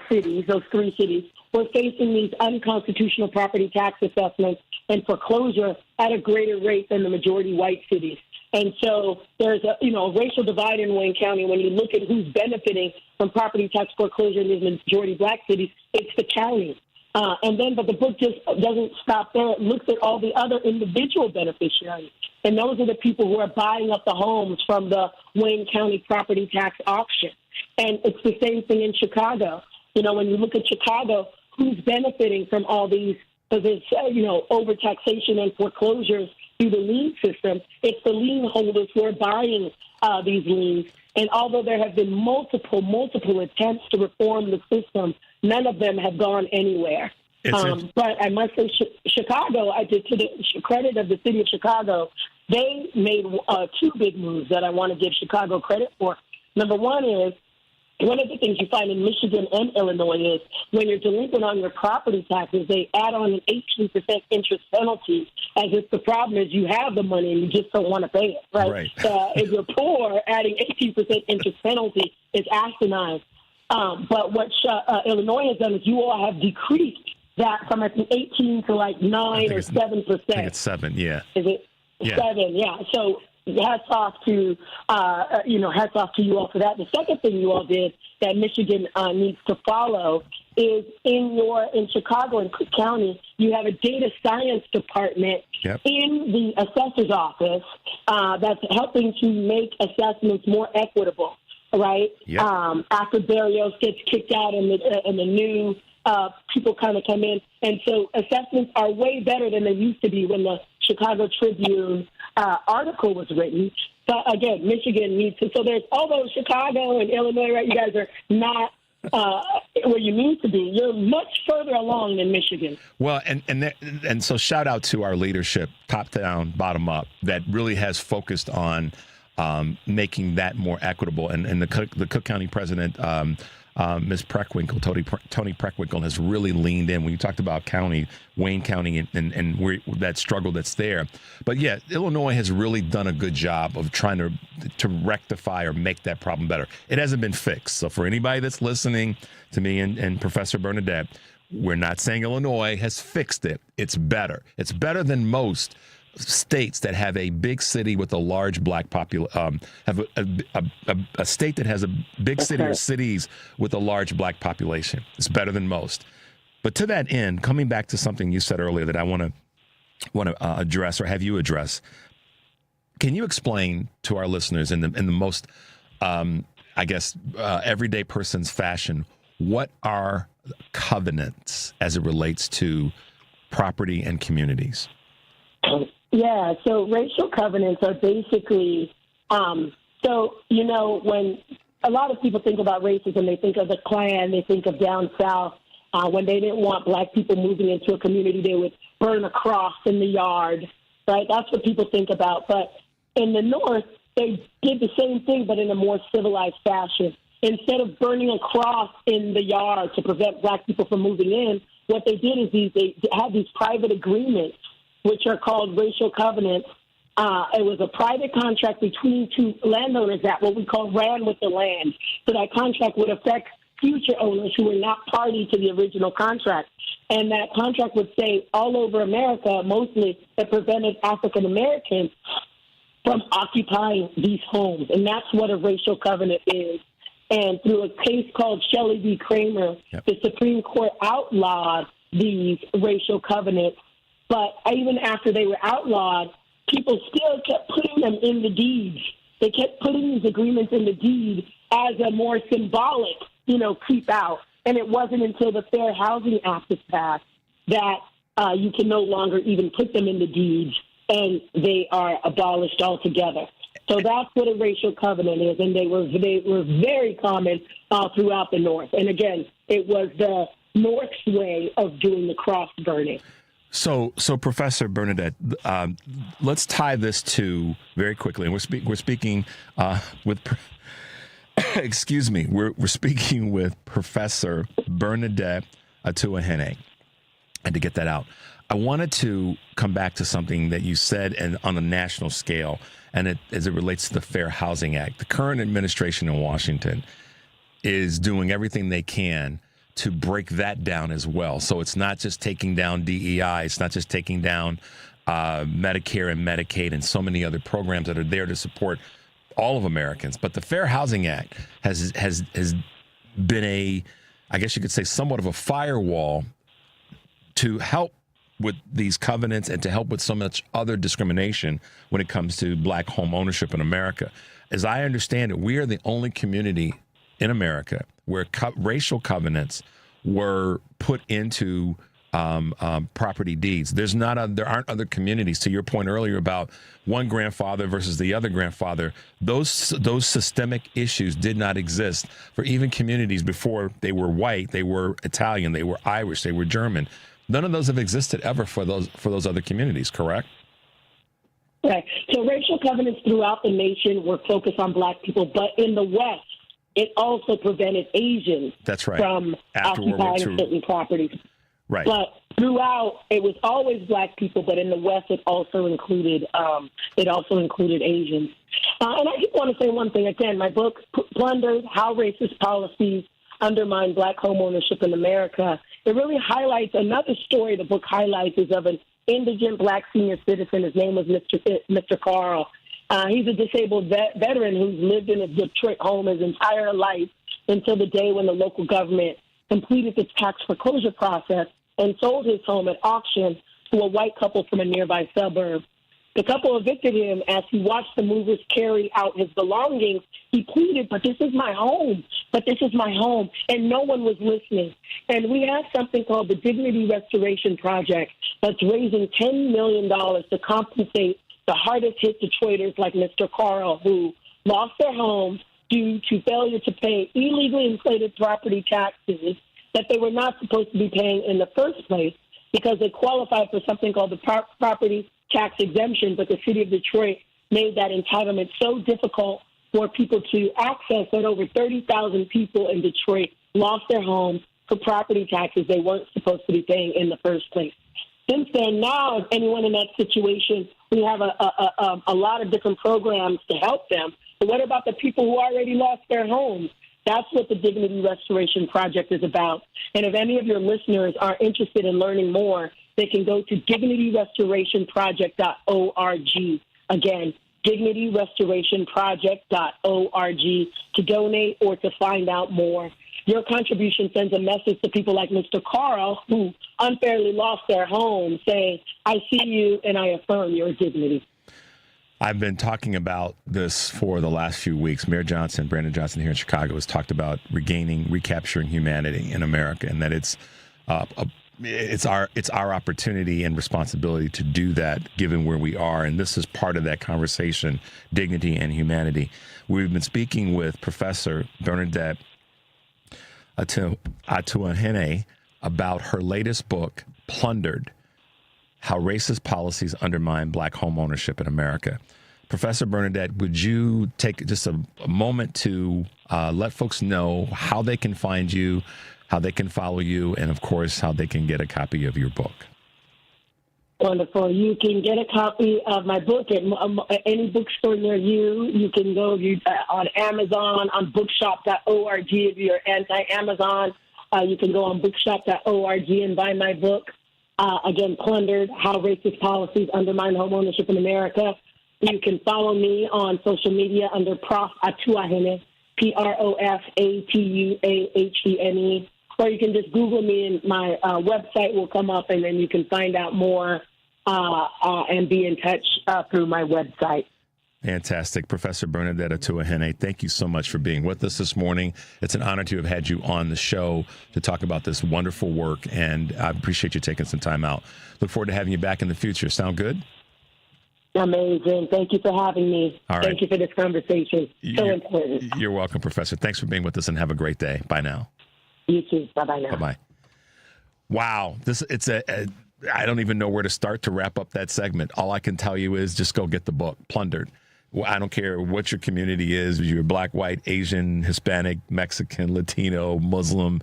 cities, those three cities, were facing these unconstitutional property tax assessments and foreclosure at a greater rate than the majority white cities. And so there's a racial divide in Wayne County. When you look at who's benefiting from property tax foreclosure in these majority black cities, it's the county. But the book just doesn't stop there. It looks at all the other individual beneficiaries. And those are the people who are buying up the homes from the Wayne County property tax auction. And it's the same thing in Chicago. When you look at Chicago, who's benefiting from all these, overtaxation and foreclosures through the lien system? It's the lien holders who are buying these liens. And although there have been multiple attempts to reform the system, none of them have gone anywhere. But I must say, Chicago, to the credit of the city of Chicago, they made two big moves that I want to give Chicago credit for. Number one is, one of the things you find in Michigan and Illinois is when you're delinquent on your property taxes, they add on an 18% interest penalty, as if the problem is you have the money and you just don't want to pay it, right? If you're poor, adding 18% interest penalty is asinine. But what Illinois has done is you all have decreased that from, I think, 18 to like 9 or 7%. I think it's 7, yeah. Is it? Yeah. 7, yeah. So hats off to you all for that. The second thing you all did that Michigan needs to follow is in Chicago and Cook County, you have a data science department in the assessor's office that's helping to make assessments more equitable, right? Yep. After Barrios gets kicked out and the new people kind of come in. And so assessments are way better than they used to be when the Chicago Tribune article was written. But again, Michigan needs to. So there's, although Chicago and Illinois, right, you guys are not where you need to be. You're much further along than Michigan. Well, and so shout out to our leadership, top down, bottom up, that really has focused on making that more equitable. And the Cook County president, Ms. Preckwinkle, Tony Preckwinkle, has really leaned in when you talked about Wayne County and where that struggle that's there. But yeah, Illinois has really done a good job of trying to rectify or make that problem better. It hasn't been fixed. So for anybody that's listening to me and Professor Bernadette, we're not saying Illinois has fixed it. It's better. It's better than most states that have a big city with a large black population, have a state that has a big city or cities with a large black population. It's better than most. But to that end, coming back to something you said earlier that I want to address or have you address, can you explain to our listeners in the most, everyday person's fashion, what are covenants as it relates to property and communities? Yeah, so racial covenants are basically, when a lot of people think about racism, they think of the Klan, they think of down south. When they didn't want black people moving into a community, they would burn a cross in the yard, right? That's what people think about. But in the North, they did the same thing, but in a more civilized fashion. Instead of burning a cross in the yard to prevent black people from moving in, what they did is they had these private agreements, which are called racial covenants. It was a private contract between two landowners that what we call ran with the land. So that contract would affect future owners who were not party to the original contract. And that contract would say all over America, mostly, it prevented African Americans from occupying these homes. And that's what a racial covenant is. And through a case called Shelley v. Kramer, the Supreme Court outlawed these racial covenants. But even after they were outlawed, people still kept putting them in the deeds. They kept putting these agreements in the deed as a more symbolic, keep out. And it wasn't until the Fair Housing Act was passed that you can no longer even put them in the deeds, and they are abolished altogether. So that's what a racial covenant is, and they were very common throughout the North. And again, it was the North's way of doing the cross burning. So Professor Bernadette, let's tie this to very quickly, and we're speaking with. Excuse me, we're speaking with Professor Bernadette Atuahene, and to get that out, I wanted to come back to something that you said on a national scale, and as it relates to the Fair Housing Act. The current administration in Washington is doing everything they can to break that down as well. So it's not just taking down DEI. It's not just taking down Medicare and Medicaid and so many other programs that are there to support all of Americans. But the Fair Housing Act has been I guess you could say, somewhat of a firewall to help with these covenants and to help with so much other discrimination when it comes to black home ownership in America. As I understand it, we are the only community in America where racial covenants were put into property deeds. There aren't other communities. To your point earlier about one grandfather versus the other grandfather, those systemic issues did not exist for even communities before they were white, they were Italian, they were Irish, they were German. None of those have existed ever for those other communities, correct? Right. So racial covenants throughout the nation were focused on black people, but in the West, it also prevented Asians from occupying certain properties. Right. But throughout, it was always black people, but in the West, it also included Asians. And I just want to say one thing again. My book, Plundered: How Racist Policies Undermine Black Homeownership in America. It really highlights another story. The book highlights is of an indigent black senior citizen. His name was Mr. Carl. He's a disabled veteran who's lived in a Detroit home his entire life until the day when the local government completed the tax foreclosure process and sold his home at auction to a white couple from a nearby suburb. The couple evicted him. As he watched the movers carry out his belongings, he pleaded, "But this is my home. But this is my home." And no one was listening. And we have something called the Dignity Restoration Project that's raising $10 million to compensate the hardest hit Detroiters like Mr. Carl, who lost their homes due to failure to pay illegally inflated property taxes that they were not supposed to be paying in the first place because they qualified for something called the property tax exemption, but the city of Detroit made that entitlement so difficult for people to access that over 30,000 people in Detroit lost their homes for property taxes they weren't supposed to be paying in the first place. Since then, now, if anyone in that situation, we have a lot of different programs to help them. But what about the people who already lost their homes? That's what the Dignity Restoration Project is about. And if any of your listeners are interested in learning more, they can go to dignityrestorationproject.org. Again, dignityrestorationproject.org to donate or to find out more. Your contribution sends a message to people like Mr. Carl, who unfairly lost their home, saying, "I see you and I affirm your dignity." I've been talking about this for the last few weeks. Mayor Johnson, Brandon Johnson here in Chicago, has talked about recapturing humanity in America, and that it's our opportunity and responsibility to do that given where we are. And this is part of that conversation, dignity and humanity. We've been speaking with Professor Bernadette Atuahene about her latest book, Plundered: How Racist Policies Undermine Black Homeownership in America. Professor Bernadette, would you take just a moment to let folks know how they can find you, how they can follow you, and, of course, how they can get a copy of your book? Wonderful. You can get a copy of my book at any bookstore near you. You can go on Amazon, on bookshop.org. If you're anti-Amazon, you can go on bookshop.org and buy my book. Again, Plundered: How Racist Policies Undermine Homeownership in America. You can follow me on social media under Prof. Atuahene, ProfAtuahene, or you can just Google me and my website will come up, and then you can find out more and be in touch through my website. Fantastic. Professor Bernadette Atuahene, thank you so much for being with us this morning. It's an honor to have had you on the show to talk about this wonderful work, and I appreciate you taking some time out. Look forward to having you back in the future. Sound good? Amazing. Thank you for having me. All right. Thank you for this conversation. So important. You're welcome, Professor. Thanks for being with us, and have a great day. Bye now. You too. Bye-bye now. Bye-bye. Wow. I don't even know where to start to wrap up that segment. All I can tell you is just go get the book, Plundered. Well, I don't care what your community is, you're black, white, Asian, Hispanic, Mexican, Latino, Muslim,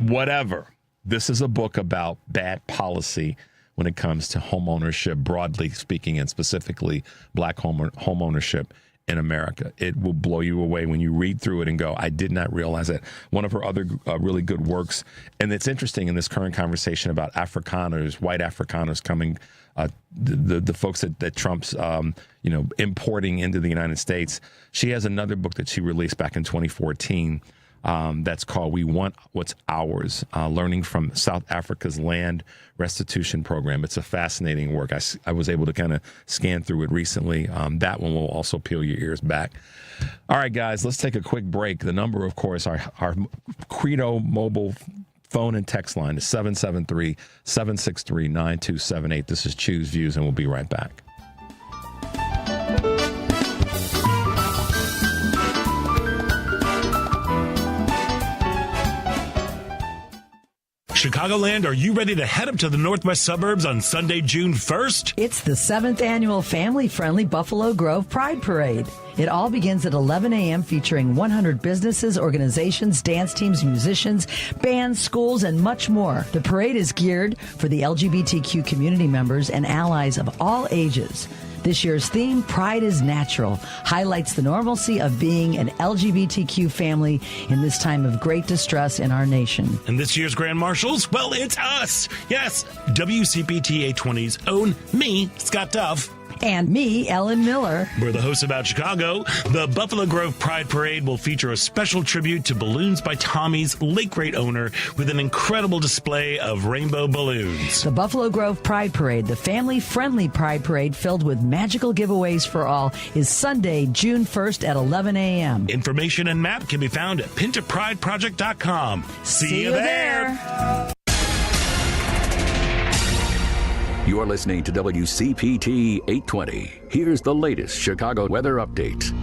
whatever. This is a book about bad policy when it comes to home ownership, broadly speaking, and specifically black home ownership in America. It will blow you away when you read through it and go, I did not realize that. One of her other really good works, and it's interesting in this current conversation about Afrikaners, white Afrikaners coming, the folks that Trump's importing into the United States. She has another book that she released back in 2014 that's called We Want What's Ours, Learning from South Africa's Land Restitution Program. It's a fascinating work. I was able to kind of scan through it recently. That one will also peel your ears back. All right, guys, let's take a quick break. The number, of course, our Credo mobile phone and text line is 773-763-9278. This is Choose Views, and we'll be right back. Chicagoland, are you ready to head up to the northwest suburbs on Sunday, June 1st? It's the 7th annual family-friendly Buffalo Grove Pride Parade. It all begins at 11 a.m. featuring 100 businesses, organizations, dance teams, musicians, bands, schools, and much more. The parade is geared for the LGBTQ community members and allies of all ages. This year's theme, Pride is Natural, highlights the normalcy of being an LGBTQ family in this time of great distress in our nation. And this year's Grand Marshals, well, it's us. Yes, WCPT 820's own me, Scott Duff. And me, Ellen Miller. We're the hosts about Chicago. The Buffalo Grove Pride Parade will feature a special tribute to Balloons by Tommy's late great owner with an incredible display of rainbow balloons. The Buffalo Grove Pride Parade, the family-friendly Pride Parade filled with magical giveaways for all, is Sunday, June 1st at 11 a.m. Information and map can be found at pintaprideproject.com. See you there. You're listening to WCPT 820. Here's the latest Chicago weather update.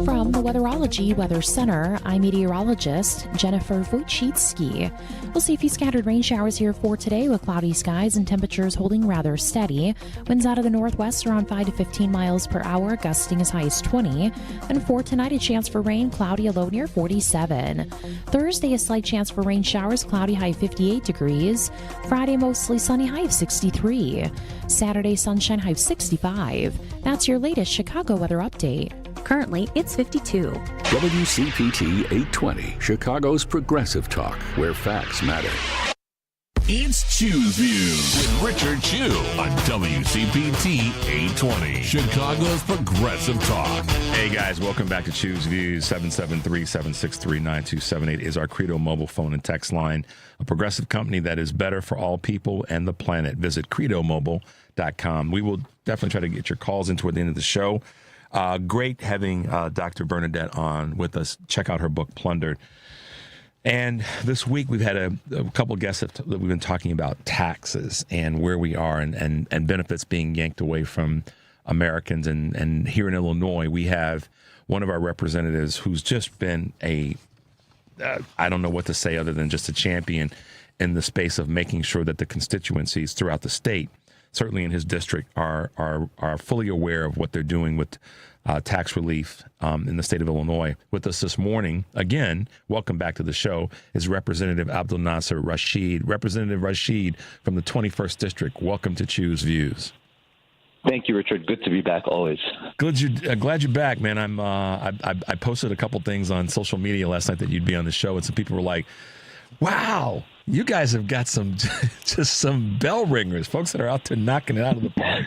From the Weatherology Weather Center, I'm meteorologist Jennifer Wojcicki. We'll see a few scattered rain showers here for today with cloudy skies and temperatures holding rather steady. Winds out of the northwest around 5 to 15 miles per hour, gusting as high as 20. And for tonight, a chance for rain, cloudy, a low near 47. Thursday, a slight chance for rain showers, cloudy, high 58 degrees. Friday, mostly sunny, high of 63. Saturday, sunshine, high of 65. That's your latest Chicago weather update. Currently, it's 52. WCPT 820, Chicago's progressive talk, where facts matter. It's Choose Views with Richard Chew on WCPT 820, Chicago's progressive talk. Hey guys, welcome back to Choose Views. 773-763-9278 is our Credo mobile phone and text line, a progressive company that is better for all people and the planet. Visit credomobile.com. We will definitely try to get your calls in toward the end of the show. Great having Dr. Bernadette on with us. Check out her book, Plundered. And this week we've had a couple of guests that we've been talking about taxes and where we are and benefits being yanked away from Americans. And here in Illinois, we have one of our representatives who's just been I don't know what to say other than just a champion in the space of making sure that the constituencies throughout the state, certainly in his district, are fully aware of what they're doing with tax relief in the state of Illinois. With us this morning, again, welcome back to the show, is Representative Abdelnasser Rashid. Representative Rashid from the 21st District, welcome to Choose Views. Thank you, Richard. Good to be back always. Glad you're back, man. I posted a couple things on social media last night that you'd be on the show, and some people were like, wow, you guys have got some bell ringers, folks that are out there knocking it out of the park.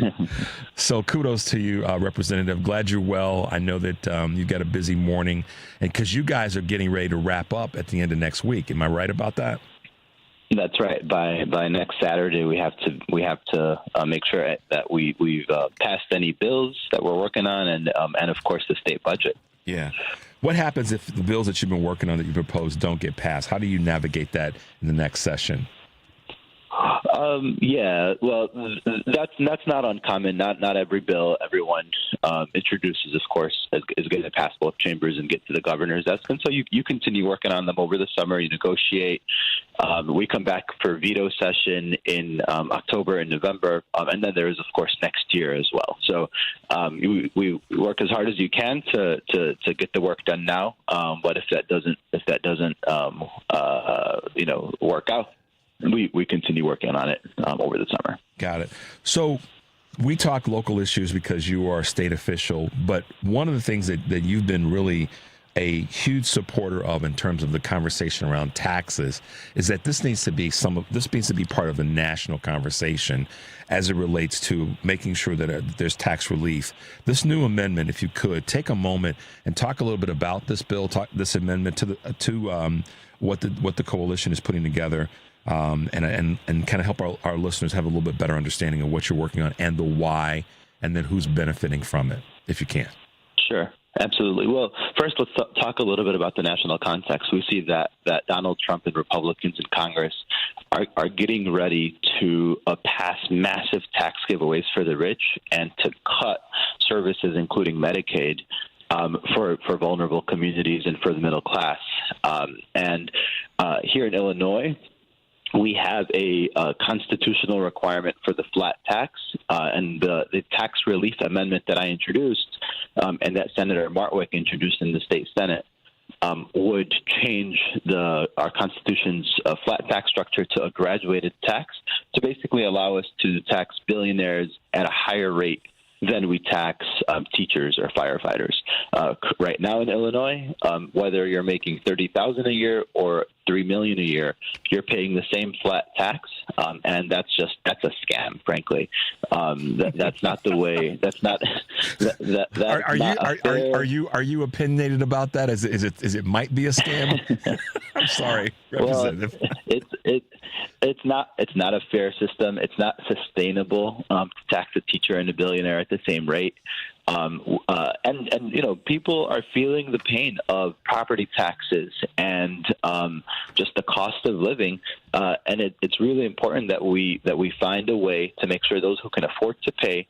So kudos to you, Representative. Glad you're well. I know that you've got a busy morning, and because you guys are getting ready to wrap up at the end of next week. Am I right about that? That's right. By next Saturday, we have to make sure that we've passed any bills that we're working on, and of course the state budget. Yeah. What happens if the bills that you've been working on that you proposed don't get passed? How do you navigate that in the next session? Yeah, well, that's not uncommon. Not every bill everyone introduces, of course, is going to pass both chambers and get to the governor's desk. And so you continue working on them over the summer. You negotiate. We come back for veto session in October and November, and then there is, of course, next year as well. So we work as hard as you can to get the work done now. But if that doesn't work out, we continue working on it over the summer. Got it. So we talk local issues because you are a state official, but one of the things that you've been really a huge supporter of in terms of the conversation around taxes is that this needs to be part of the national conversation as it relates to making sure that there's tax relief. This new amendment, if you could take a moment and talk a little bit about this bill, this amendment to what the coalition is putting together, and kind of help our listeners have a little bit better understanding of what you're working on and the why, and then who's benefiting from it, if you can. Sure. Absolutely. Well, first, let's talk a little bit about the national context. We see that Donald Trump and Republicans in Congress are getting ready to pass massive tax giveaways for the rich and to cut services, including Medicaid, for vulnerable communities and for the middle class. Here in Illinois, we have a constitutional requirement for the flat tax, and the tax relief amendment that I introduced and that Senator Martwick introduced in the state Senate would change our Constitution's flat tax structure to a graduated tax to basically allow us to tax billionaires at a higher rate than we tax teachers or firefighters. Right now in Illinois, whether you're making $30,000 a year or $3 million a year, you're paying the same flat tax, and that's a scam, frankly. That's not the way. That's not. Are you opinionated about that? Is it might be a scam? I'm sorry, Representative. Well, it's not a fair system. It's not sustainable to tax a teacher and a billionaire at the same rate. People are feeling the pain of property taxes and just the cost of living, and it's really important that we find a way to make sure those who can afford to pay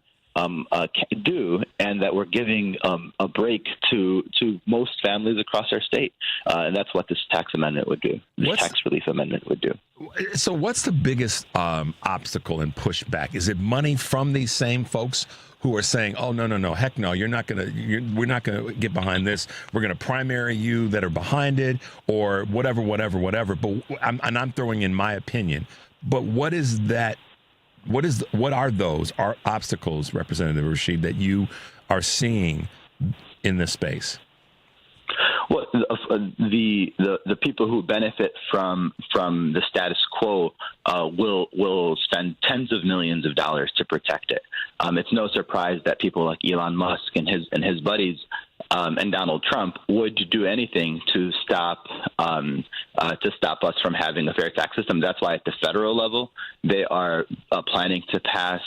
do, and that we're giving a break to most families across our state, and that's what this tax amendment would do. This tax relief amendment would do. So, what's the biggest obstacle and pushback? Is it money from these same folks who are saying, "Oh no, heck no, we're not gonna get behind this. We're gonna primary you that are behind it, or whatever." But I'm throwing in my opinion. But what is that? What are those obstacles, Representative Rashid, that you are seeing in this space? Well, the people who benefit from the status quo will spend tens of millions of dollars to protect it. It's no surprise that people like Elon Musk and his buddies and Donald Trump would do anything to stop us from having a fair tax system. That's why at the federal level, they are planning to pass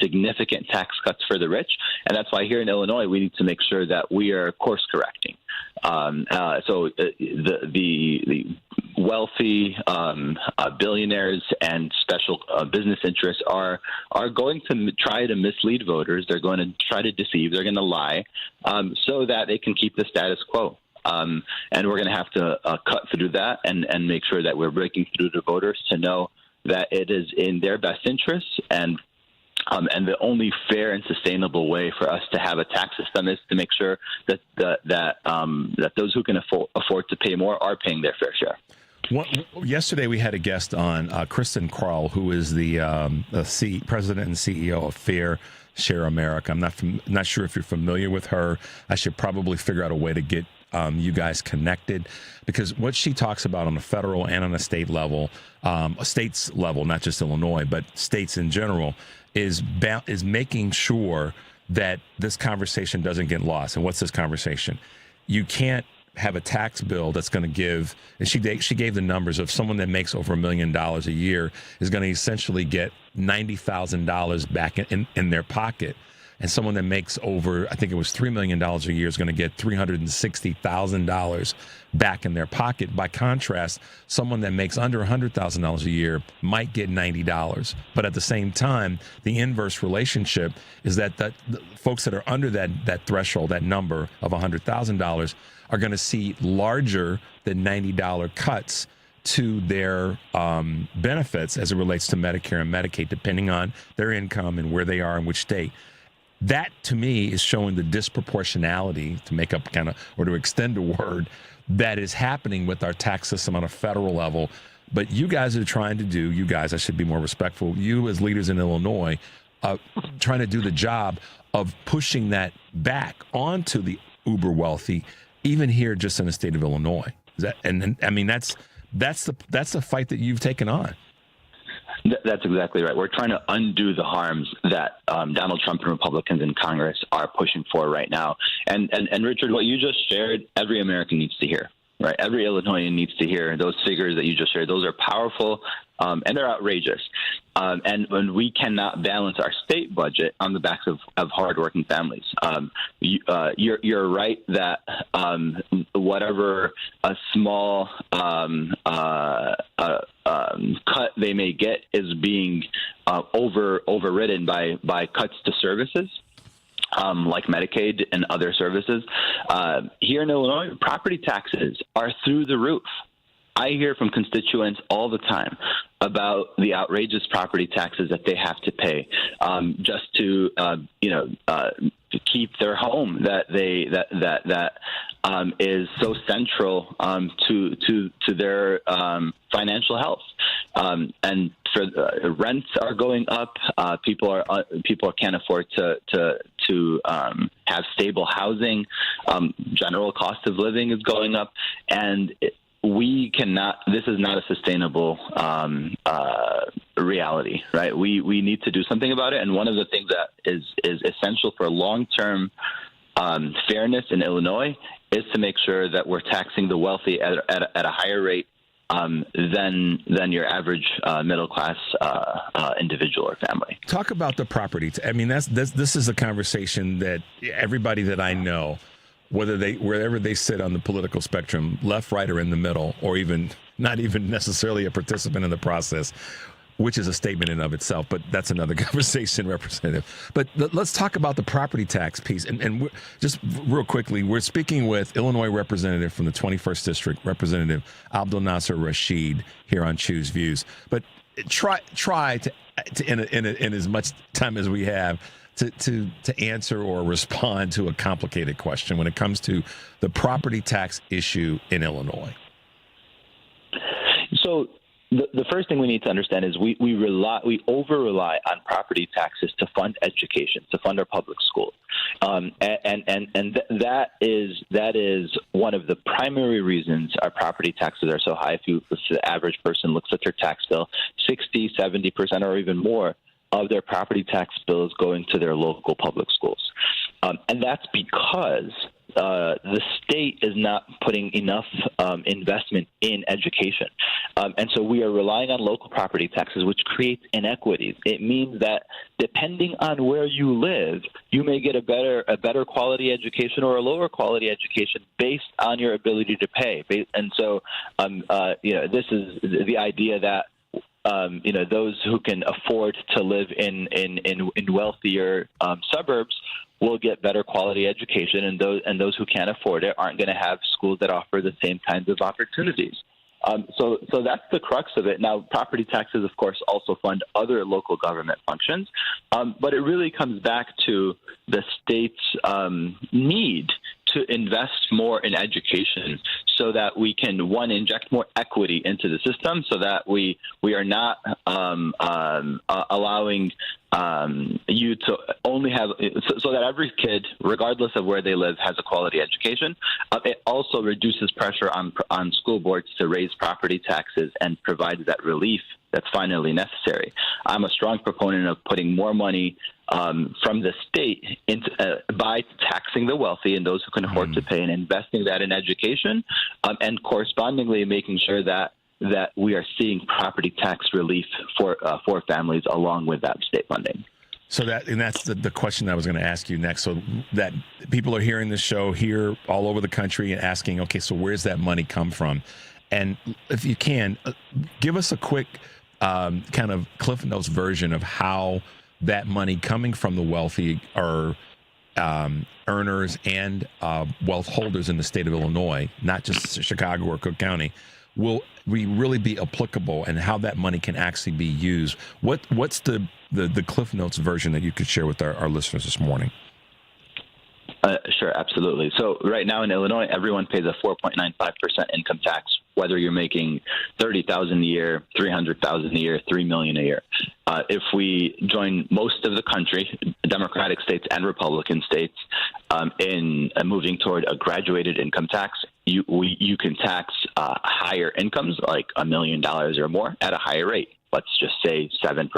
significant tax cuts for the rich. And that's why here in Illinois, we need to make sure that we are course correcting. So the wealthy billionaires and special business interests are going to try to mislead voters. They're going to try to deceive. They're going to lie so that they can keep the status quo. And we're going to have to cut through that and make sure that we're breaking through to voters to know that it is in their best interests, and the only fair and sustainable way for us to have a tax system is to make sure that those who can afford to pay more are paying their fair share. Yesterday we had a guest on, Kristen Kroll, who is the president and CEO of Fair Share America. I'm not sure if you're familiar with her. I should probably figure out a way to get you guys connected, because what she talks about on a federal and on a state level, states level, not just Illinois, but states in general, is making sure that this conversation doesn't get lost. And what's this conversation? You can't have a tax bill that's going to give, and she gave the numbers of someone that makes over $1 million a year is going to essentially get $90,000 back in their pocket. And someone that makes over, I think it was $3 million a year is going to get $360,000 back in their pocket. By contrast, someone that makes under $100,000 a year might get $90. But at the same time, the inverse relationship is that the folks that are under that threshold, that number of $100,000, are going to see larger than $90 cuts to their benefits as it relates to Medicare and Medicaid, depending on their income and where they are in which state. That, to me, is showing the disproportionality, to make up or to extend a word, that is happening with our tax system on a federal level. But you guys are trying to do, I should be more respectful, you as leaders in Illinois trying to do the job of pushing that back onto the uber wealthy, even here just in the state of Illinois. That's the fight that you've taken on. That's exactly right. We're trying to undo the harms that Donald Trump and Republicans in Congress are pushing for right now. And Richard, what you just shared, every American needs to hear, right? Every Illinoisan needs to hear those figures that you just shared. Those are powerful and they're outrageous. And when we cannot balance our state budget on the backs of hardworking families, you're right that whatever a small cut they may get is being overridden by cuts to services. Like Medicaid and other services. Here in Illinois, property taxes are through the roof. I hear from constituents all the time about the outrageous property taxes that they have to pay just to keep their home that is so central to their financial health. And for rents are going up. People can't afford to have stable housing. General cost of living is going up, and we cannot. This is not a sustainable reality, right? We need to do something about it. And one of the things that is essential for long-term fairness in Illinois is to make sure that we're taxing the wealthy at a higher rate than your average middle class individual or family. Talk about the property. This is a conversation that everybody that I know, wherever they sit on the political spectrum, left, right, or in the middle, or even not even necessarily a participant in the process, which is a statement in of itself, but that's another conversation, Representative. But let's talk about the property tax piece. And just real quickly, we're speaking with Illinois Representative from the 21st District, Representative Abdelnasser Rashid, here on Choose Views. But try to in as much time as we have, to answer or respond to a complicated question when it comes to the property tax issue in Illinois. So the first thing we need to understand is we over-rely on property taxes to fund education, to fund our public schools. And that is one of the primary reasons our property taxes are so high. If the average person looks at their tax bill, 60, 70%, or even more of their property tax bill is going to their local public schools. And that's because the state is not putting enough investment in education. And so we are relying on local property taxes, which creates inequities. It means that depending on where you live, you may get a better quality education or a lower quality education based on your ability to pay. And so, this is the idea that those who can afford to live in wealthier suburbs will get better quality education, and those who can't afford it aren't going to have schools that offer the same kinds of opportunities. So that's the crux of it. Now, property taxes, of course, also fund other local government functions, but it really comes back to the state's need to invest more in education so that we can, one, inject more equity into the system so that we are not allowing you to only have so that every kid, regardless of where they live, has a quality education. It also reduces pressure on school boards to raise property taxes and provides that relief that's finally necessary. I'm a strong proponent of putting more money from the state by taxing the wealthy and those who can afford to pay and investing that in education, and correspondingly making sure that we are seeing property tax relief for families along with that state funding. So that's the question I was going to ask you next. So that people are hearing this show here all over the country and asking, okay, so where's that money come from? And if you can, give us a quick kind of Cliff Notes version of how that money coming from the wealthy or earners and wealth holders in the state of Illinois, not just Chicago or Cook County, will really be applicable, and how that money can actually be used. What's the Cliff Notes version that you could share with our listeners this morning? Sure, absolutely. So right now in Illinois, everyone pays a 4.95% income tax whether you're making $30,000 a year, $300,000 a year, $3 million a year. If we join most of the country, Democratic states and Republican states, in moving toward a graduated income tax, you can tax higher incomes, like $1 million or more, at a higher rate. Let's just say 7%,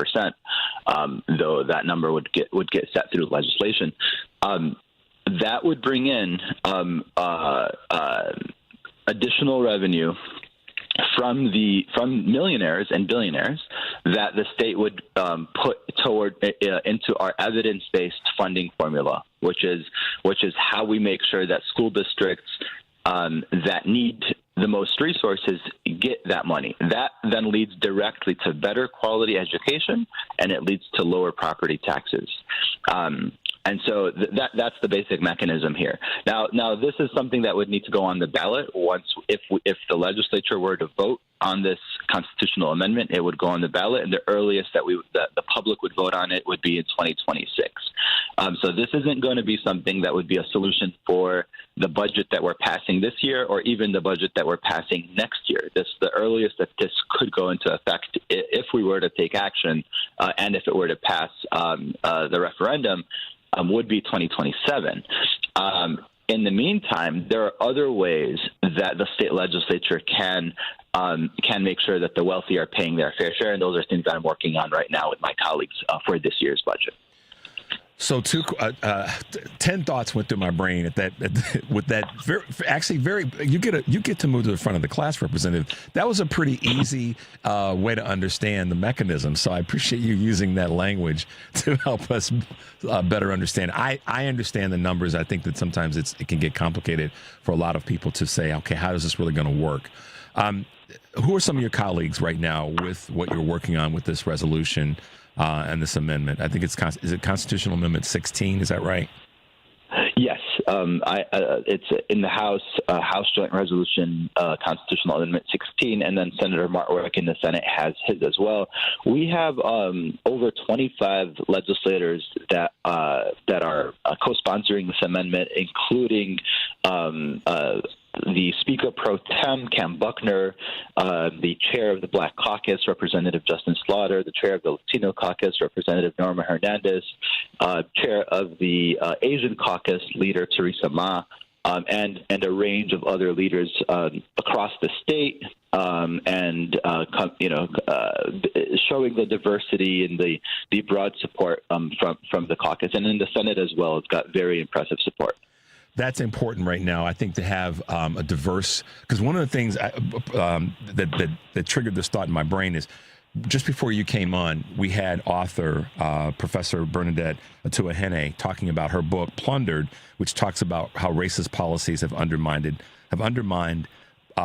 though that number would get set through legislation. That would bring in additional revenue from millionaires and billionaires that the state would put toward into our evidence-based funding formula, which is how we make sure that school districts that need the most resources get that money. That then leads directly to better quality education, and it leads to lower property taxes. And so that's the basic mechanism here. Now this is something that would need to go on the ballot if the legislature were to vote on this constitutional amendment. It would go on the ballot, and the earliest that the public would vote on it would be in 2026. So this isn't going to be something that would be a solution for the budget that we're passing this year, or even the budget that we're passing next year. The earliest that this could go into effect, if we were to take action, and if it were to pass the referendum, would be 2027. In the meantime, there are other ways that the state legislature can make sure that the wealthy are paying their fair share, and those are things that I'm working on right now with my colleagues for this year's budget. So 10 thoughts went through my brain with that you get to move to the front of the class, Representative. That was a pretty easy way to understand the mechanism. So I appreciate you using that language to help us better understand. I understand the numbers. I think that sometimes it can get complicated for a lot of people to say, okay, how is this really going to work? Who are some of your colleagues right now with what you're working on with this resolution and this amendment? I think is it Constitutional Amendment 16? Is that right? Yes, it's in the House Joint Resolution, Constitutional Amendment 16, and then Senator Martwick in the Senate has his as well. We have over 25 legislators that are co-sponsoring this amendment, including the Speaker Pro Tem, Cam Buckner, the Chair of the Black Caucus, Representative Justin Slaughter, the Chair of the Latino Caucus, Representative Norma Hernandez, Chair of the Asian Caucus, Leader Teresa Ma, and a range of other leaders across the state, showing the diversity and the broad support from the caucus. And in the Senate as well, it's got very impressive support. That's important right now, I think, to have a diverse, because one of the things that triggered this thought in my brain is just before you came on, we had author Professor Bernadette Atuahene talking about her book Plundered, which talks about how racist policies have undermined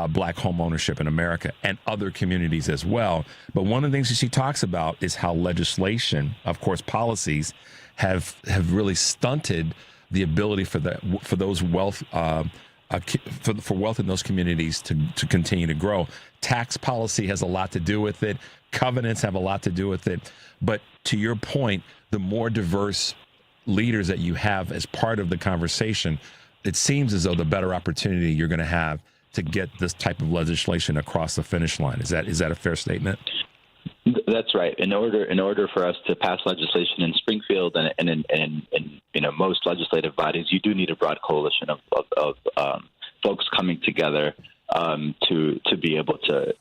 black homeownership in America and other communities as well. But one of the things that she talks about is how legislation, of course, policies have really stunted the ability for those wealth for wealth in those communities to continue to grow. Tax policy has a lot to do with it. Covenants have a lot to do with it. But to your point, the more diverse leaders that you have as part of the conversation, it seems as though the better opportunity you're going to have to get this type of legislation across the finish line. Is that a fair statement? That's right. In order for us to pass legislation in Springfield and in most legislative bodies, you do need a broad coalition of folks coming together to be able to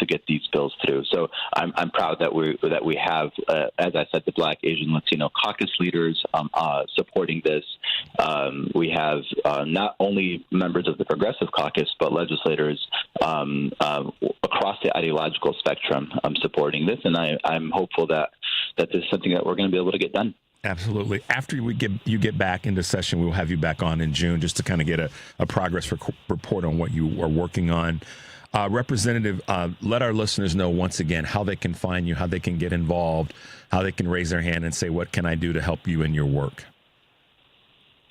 get these bills through. So I'm proud that we have, as I said, the Black, Asian, Latino caucus leaders supporting this. We have not only members of the Progressive Caucus, but legislators across the ideological spectrum supporting this, and I'm hopeful that this is something that we're going to be able to get done. Absolutely. After you get back into session, we'll have you back on in June just to kind of get a progress report on what you are working on. Representative, let our listeners know once again how they can find you, how they can get involved, how they can raise their hand and say, what can I do to help you in your work?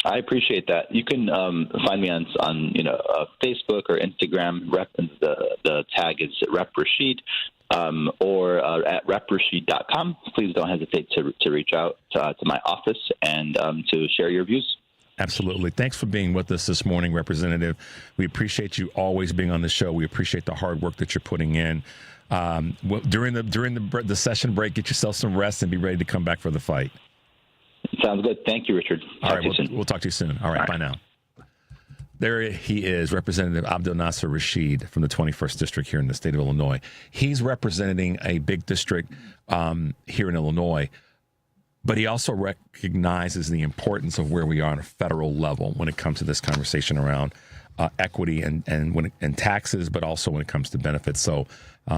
I appreciate that. You can find me on Facebook or Instagram. The tag is Rep Rashid, or at reprashid.com. Please don't hesitate to reach out to my office and to share your views. Absolutely. Thanks for being with us this morning, Representative. We appreciate you always being on the show. We appreciate the hard work that you're putting in. During the session break, get yourself some rest and be ready to come back for the fight. Sounds good. Thank you, Richard. All right, we'll talk to you soon. All right, bye now. There he is, Representative Abdelnasser Rashid from the 21st District here in the state of Illinois. He's representing a big district here in Illinois, but he also recognizes the importance of where we are on a federal level when it comes to this conversation around equity and taxes, but also when it comes to benefits. So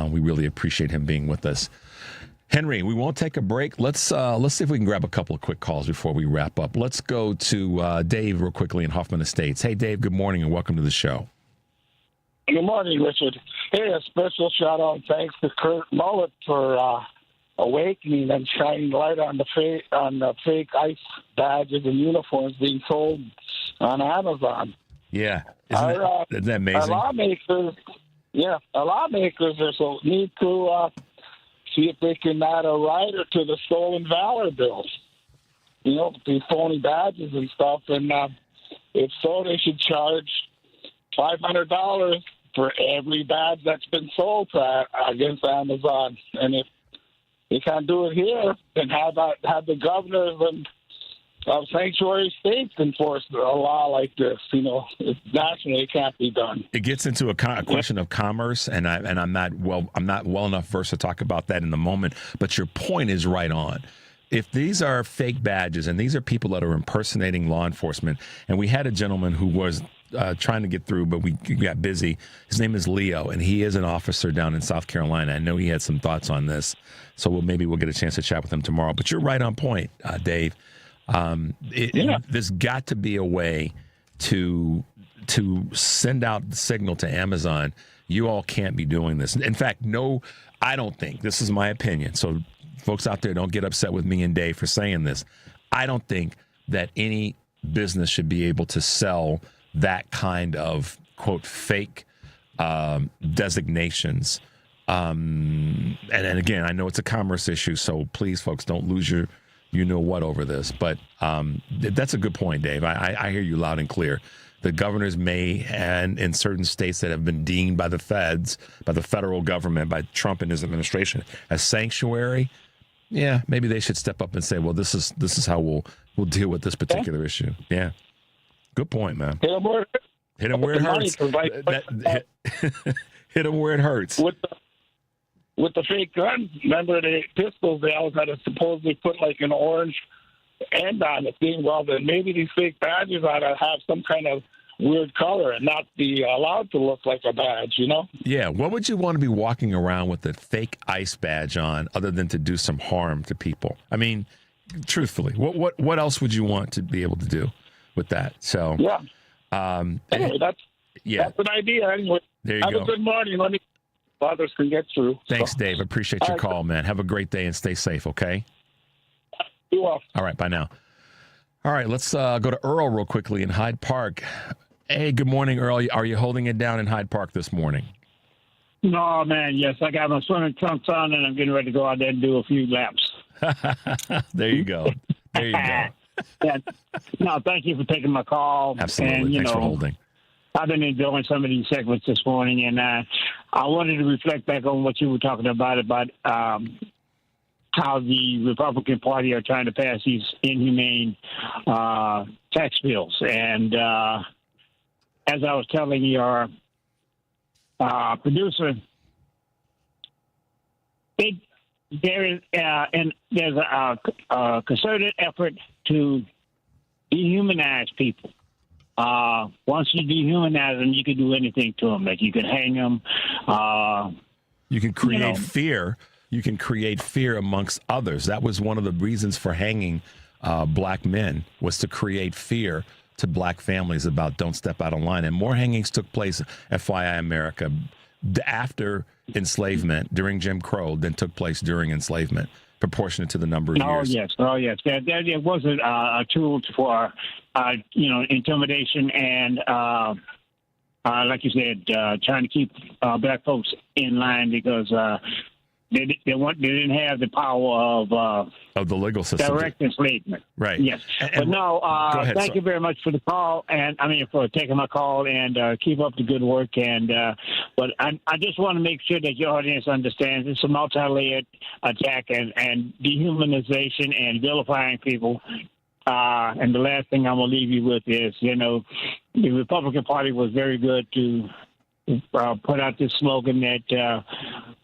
we really appreciate him being with us. Henry, we won't take a break. Let's see if we can grab a couple of quick calls before we wrap up. Let's go to Dave real quickly in Hoffman Estates. Hey, Dave, good morning and welcome to the show. Good morning, Richard. Hey, a special shout out and thanks to Kurt Mullet for awakening and shining light on the fake ICE badges and uniforms being sold on Amazon. Yeah, isn't that amazing? Our lawmakers need to see if they can add a rider to the stolen valor bills. These phony badges and stuff. And if so, they should charge $500 for every badge that's been sold against Amazon. And if they can't do it here, then have the governors of sanctuary states enforce a law like this. Nationally, it can't be done. It gets into a question of commerce, and I'm not well enough versed to talk about that in the moment. But your point is right on. If these are fake badges and these are people that are impersonating law enforcement, and we had a gentleman who was trying to get through, but we got busy. His name is Leo, and he is an officer down in South Carolina. I know he had some thoughts on this, so maybe we'll get a chance to chat with him tomorrow. But you're right on point, Dave. There's got to be a way to send out the signal to Amazon. You all can't be doing this. In fact, no, I don't think. This is my opinion. So folks out there, don't get upset with me and Dave for saying this. I don't think that any business should be able to sell that kind of, quote, fake designations. And again, I know it's a commerce issue, so please, folks, don't lose your you-know-what over this. But that's a good point, Dave. I hear you loud and clear. The governors may, and in certain states that have been deemed by the feds, by the federal government, by Trump and his administration, as sanctuary, yeah, maybe they should step up and say, well, this is how we'll deal with this particular issue. Yeah. Good point, man. Hit them where it hurts. Hit them where it hurts. With the fake guns, remember the pistols, they always had to supposedly put like an orange end on the thing. Well, then maybe these fake badges ought to have some kind of weird color and not be allowed to look like a badge, Yeah, what would you want to be walking around with a fake ICE badge on other than to do some harm to people? I mean, truthfully, what else would you want to be able to do with that? So, anyway, that's an idea. Anyway, there you have go. A good morning. Let me others can get through. Thanks, Dave. Appreciate your call, man. Have a great day and stay safe, okay? You are. All right, bye now. All right, let's go to Earl real quickly in Hyde Park. Hey, good morning, Earl. Are you holding it down in Hyde Park this morning? No, man, yes. I got my swimming trunks on, and I'm getting ready to go out there and do a few laps. There you go. There you go. Yeah. No, thank you for taking my call. Absolutely. And, Thanks for holding. I've been enjoying some of these segments this morning, and I wanted to reflect back on what you were talking about how the Republican Party are trying to pass these inhumane tax bills. And as I was telling your producer, there's a concerted effort to dehumanize people. Once you dehumanize them, you can do anything to them. Like you can hang them. You can create fear. You can create fear amongst others. That was one of the reasons for hanging black men, was to create fear to black families about don't step out of line. And more hangings took place, FYI America, after enslavement, during Jim Crow, than took place during enslavement, proportionate to the number of years. Oh, yes. There was a tool for, intimidation and, like you said, trying to keep black folks in line because They didn't have the power of the legal system, direct enslavement. Right. Yes. But no, go ahead, thank you very much for the call, and for taking my call, and keep up the good work. And but I just want to make sure that your audience understands it's a multi-layered attack and dehumanization and vilifying people. And the last thing I'm going to leave you with is, the Republican Party was very good to put out this slogan that,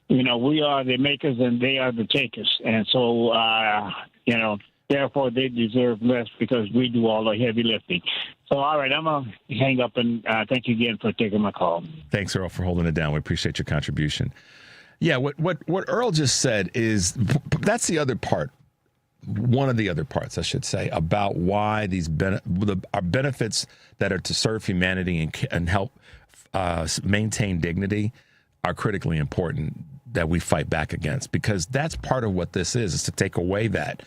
we are the makers and they are the takers. And so, therefore they deserve less because we do all the heavy lifting. So, all right, I'm going to hang up and thank you again for taking my call. Thanks, Earl, for holding it down. We appreciate your contribution. Yeah, what Earl just said is that's the other part. One of the other parts, I should say, about why these our benefits that are to serve humanity and help maintain dignity are critically important that we fight back against, because that's part of what this is to take away that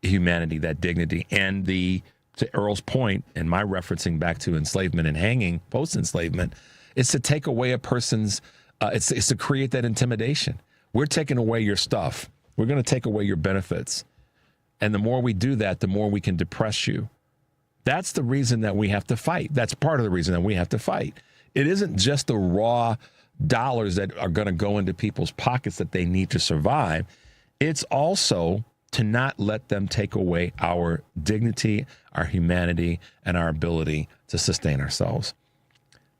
humanity, that dignity, and to Earl's point, and my referencing back to enslavement and hanging, post-enslavement, it's to take away a person's, it's to create that intimidation. We're taking away your stuff. We're going to take away your benefits. And the more we do that, the more we can depress you. That's the reason that we have to fight. That's part of the reason that we have to fight. It isn't just the raw dollars that are going to go into people's pockets that they need to survive. It's also to not let them take away our dignity, our humanity, and our ability to sustain ourselves.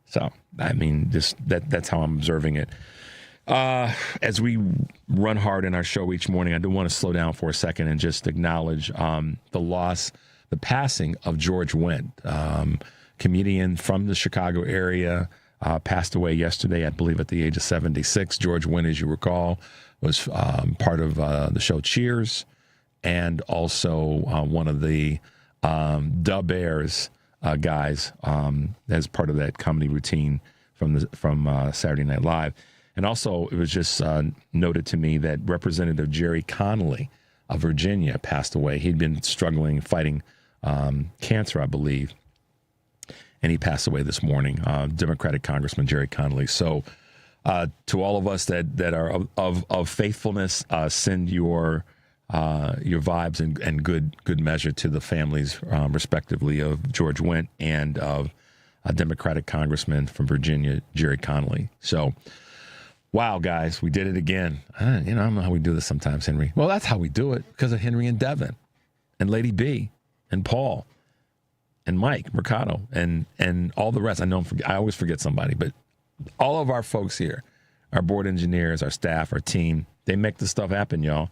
So, that's how I'm observing it. As we run hard in our show each morning, I do want to slow down for a second and just acknowledge the passing of George Wendt, comedian from the Chicago area, passed away yesterday, I believe, at the age of 76. George Wendt, as you recall, was part of the show Cheers, and also one of the Da Bears guys as part of that comedy routine from Saturday Night Live. And also, it was just noted to me that Representative Jerry Connolly of Virginia passed away. He'd been struggling, fighting cancer, I believe, and he passed away this morning. Democratic Congressman Jerry Connolly. So, to all of us that are of faithfulness, send your vibes and good measure to the families, respectively, of George Wendt and of a Democratic Congressman from Virginia, Jerry Connolly. So. Wow, guys, we did it again. I don't know how we do this sometimes, Henry. Well, that's how we do it, because of Henry and Devin and Lady B and Paul and Mike Mercado and all the rest. I know I always forget somebody, but all of our folks here, our board engineers, our staff, our team, they make this stuff happen, y'all.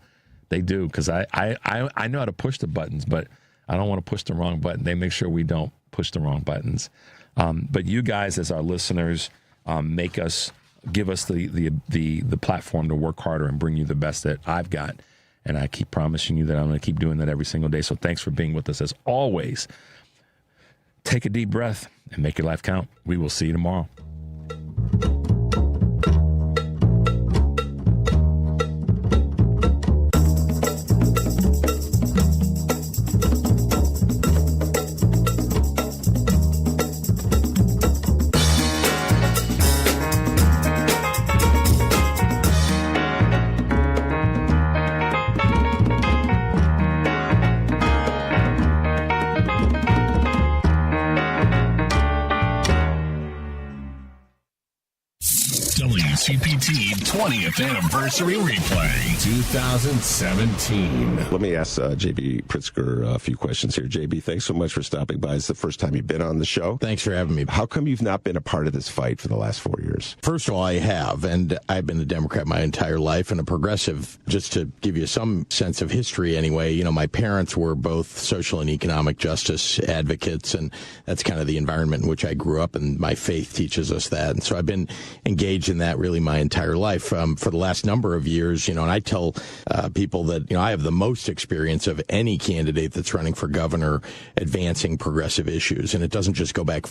They do, because I know how to push the buttons, but I don't want to push the wrong button. They make sure we don't push the wrong buttons. But you guys, as our listeners, give us the platform to work harder and bring you the best that I've got. And I keep promising you that I'm going to keep doing that every single day. So thanks for being with us as always. Take a deep breath and make your life count. We will see you tomorrow. WCPT 20th Anniversary Replay 2017. Let me ask JB Pritzker a few questions here. JB, thanks so much for stopping by. It's the first time you've been on the show. Thanks for having me. How come you've not been a part of this fight for the last 4 years? First of all, I have, and I've been a Democrat my entire life and a progressive. Just to give you some sense of history anyway, my parents were both social and economic justice advocates, and that's kind of the environment in which I grew up, and my faith teaches us that. And so I've been engaged in that really my entire life. For the last number of years, and I tell people that, I have the most experience of any candidate that's running for governor advancing progressive issues. And it doesn't just go back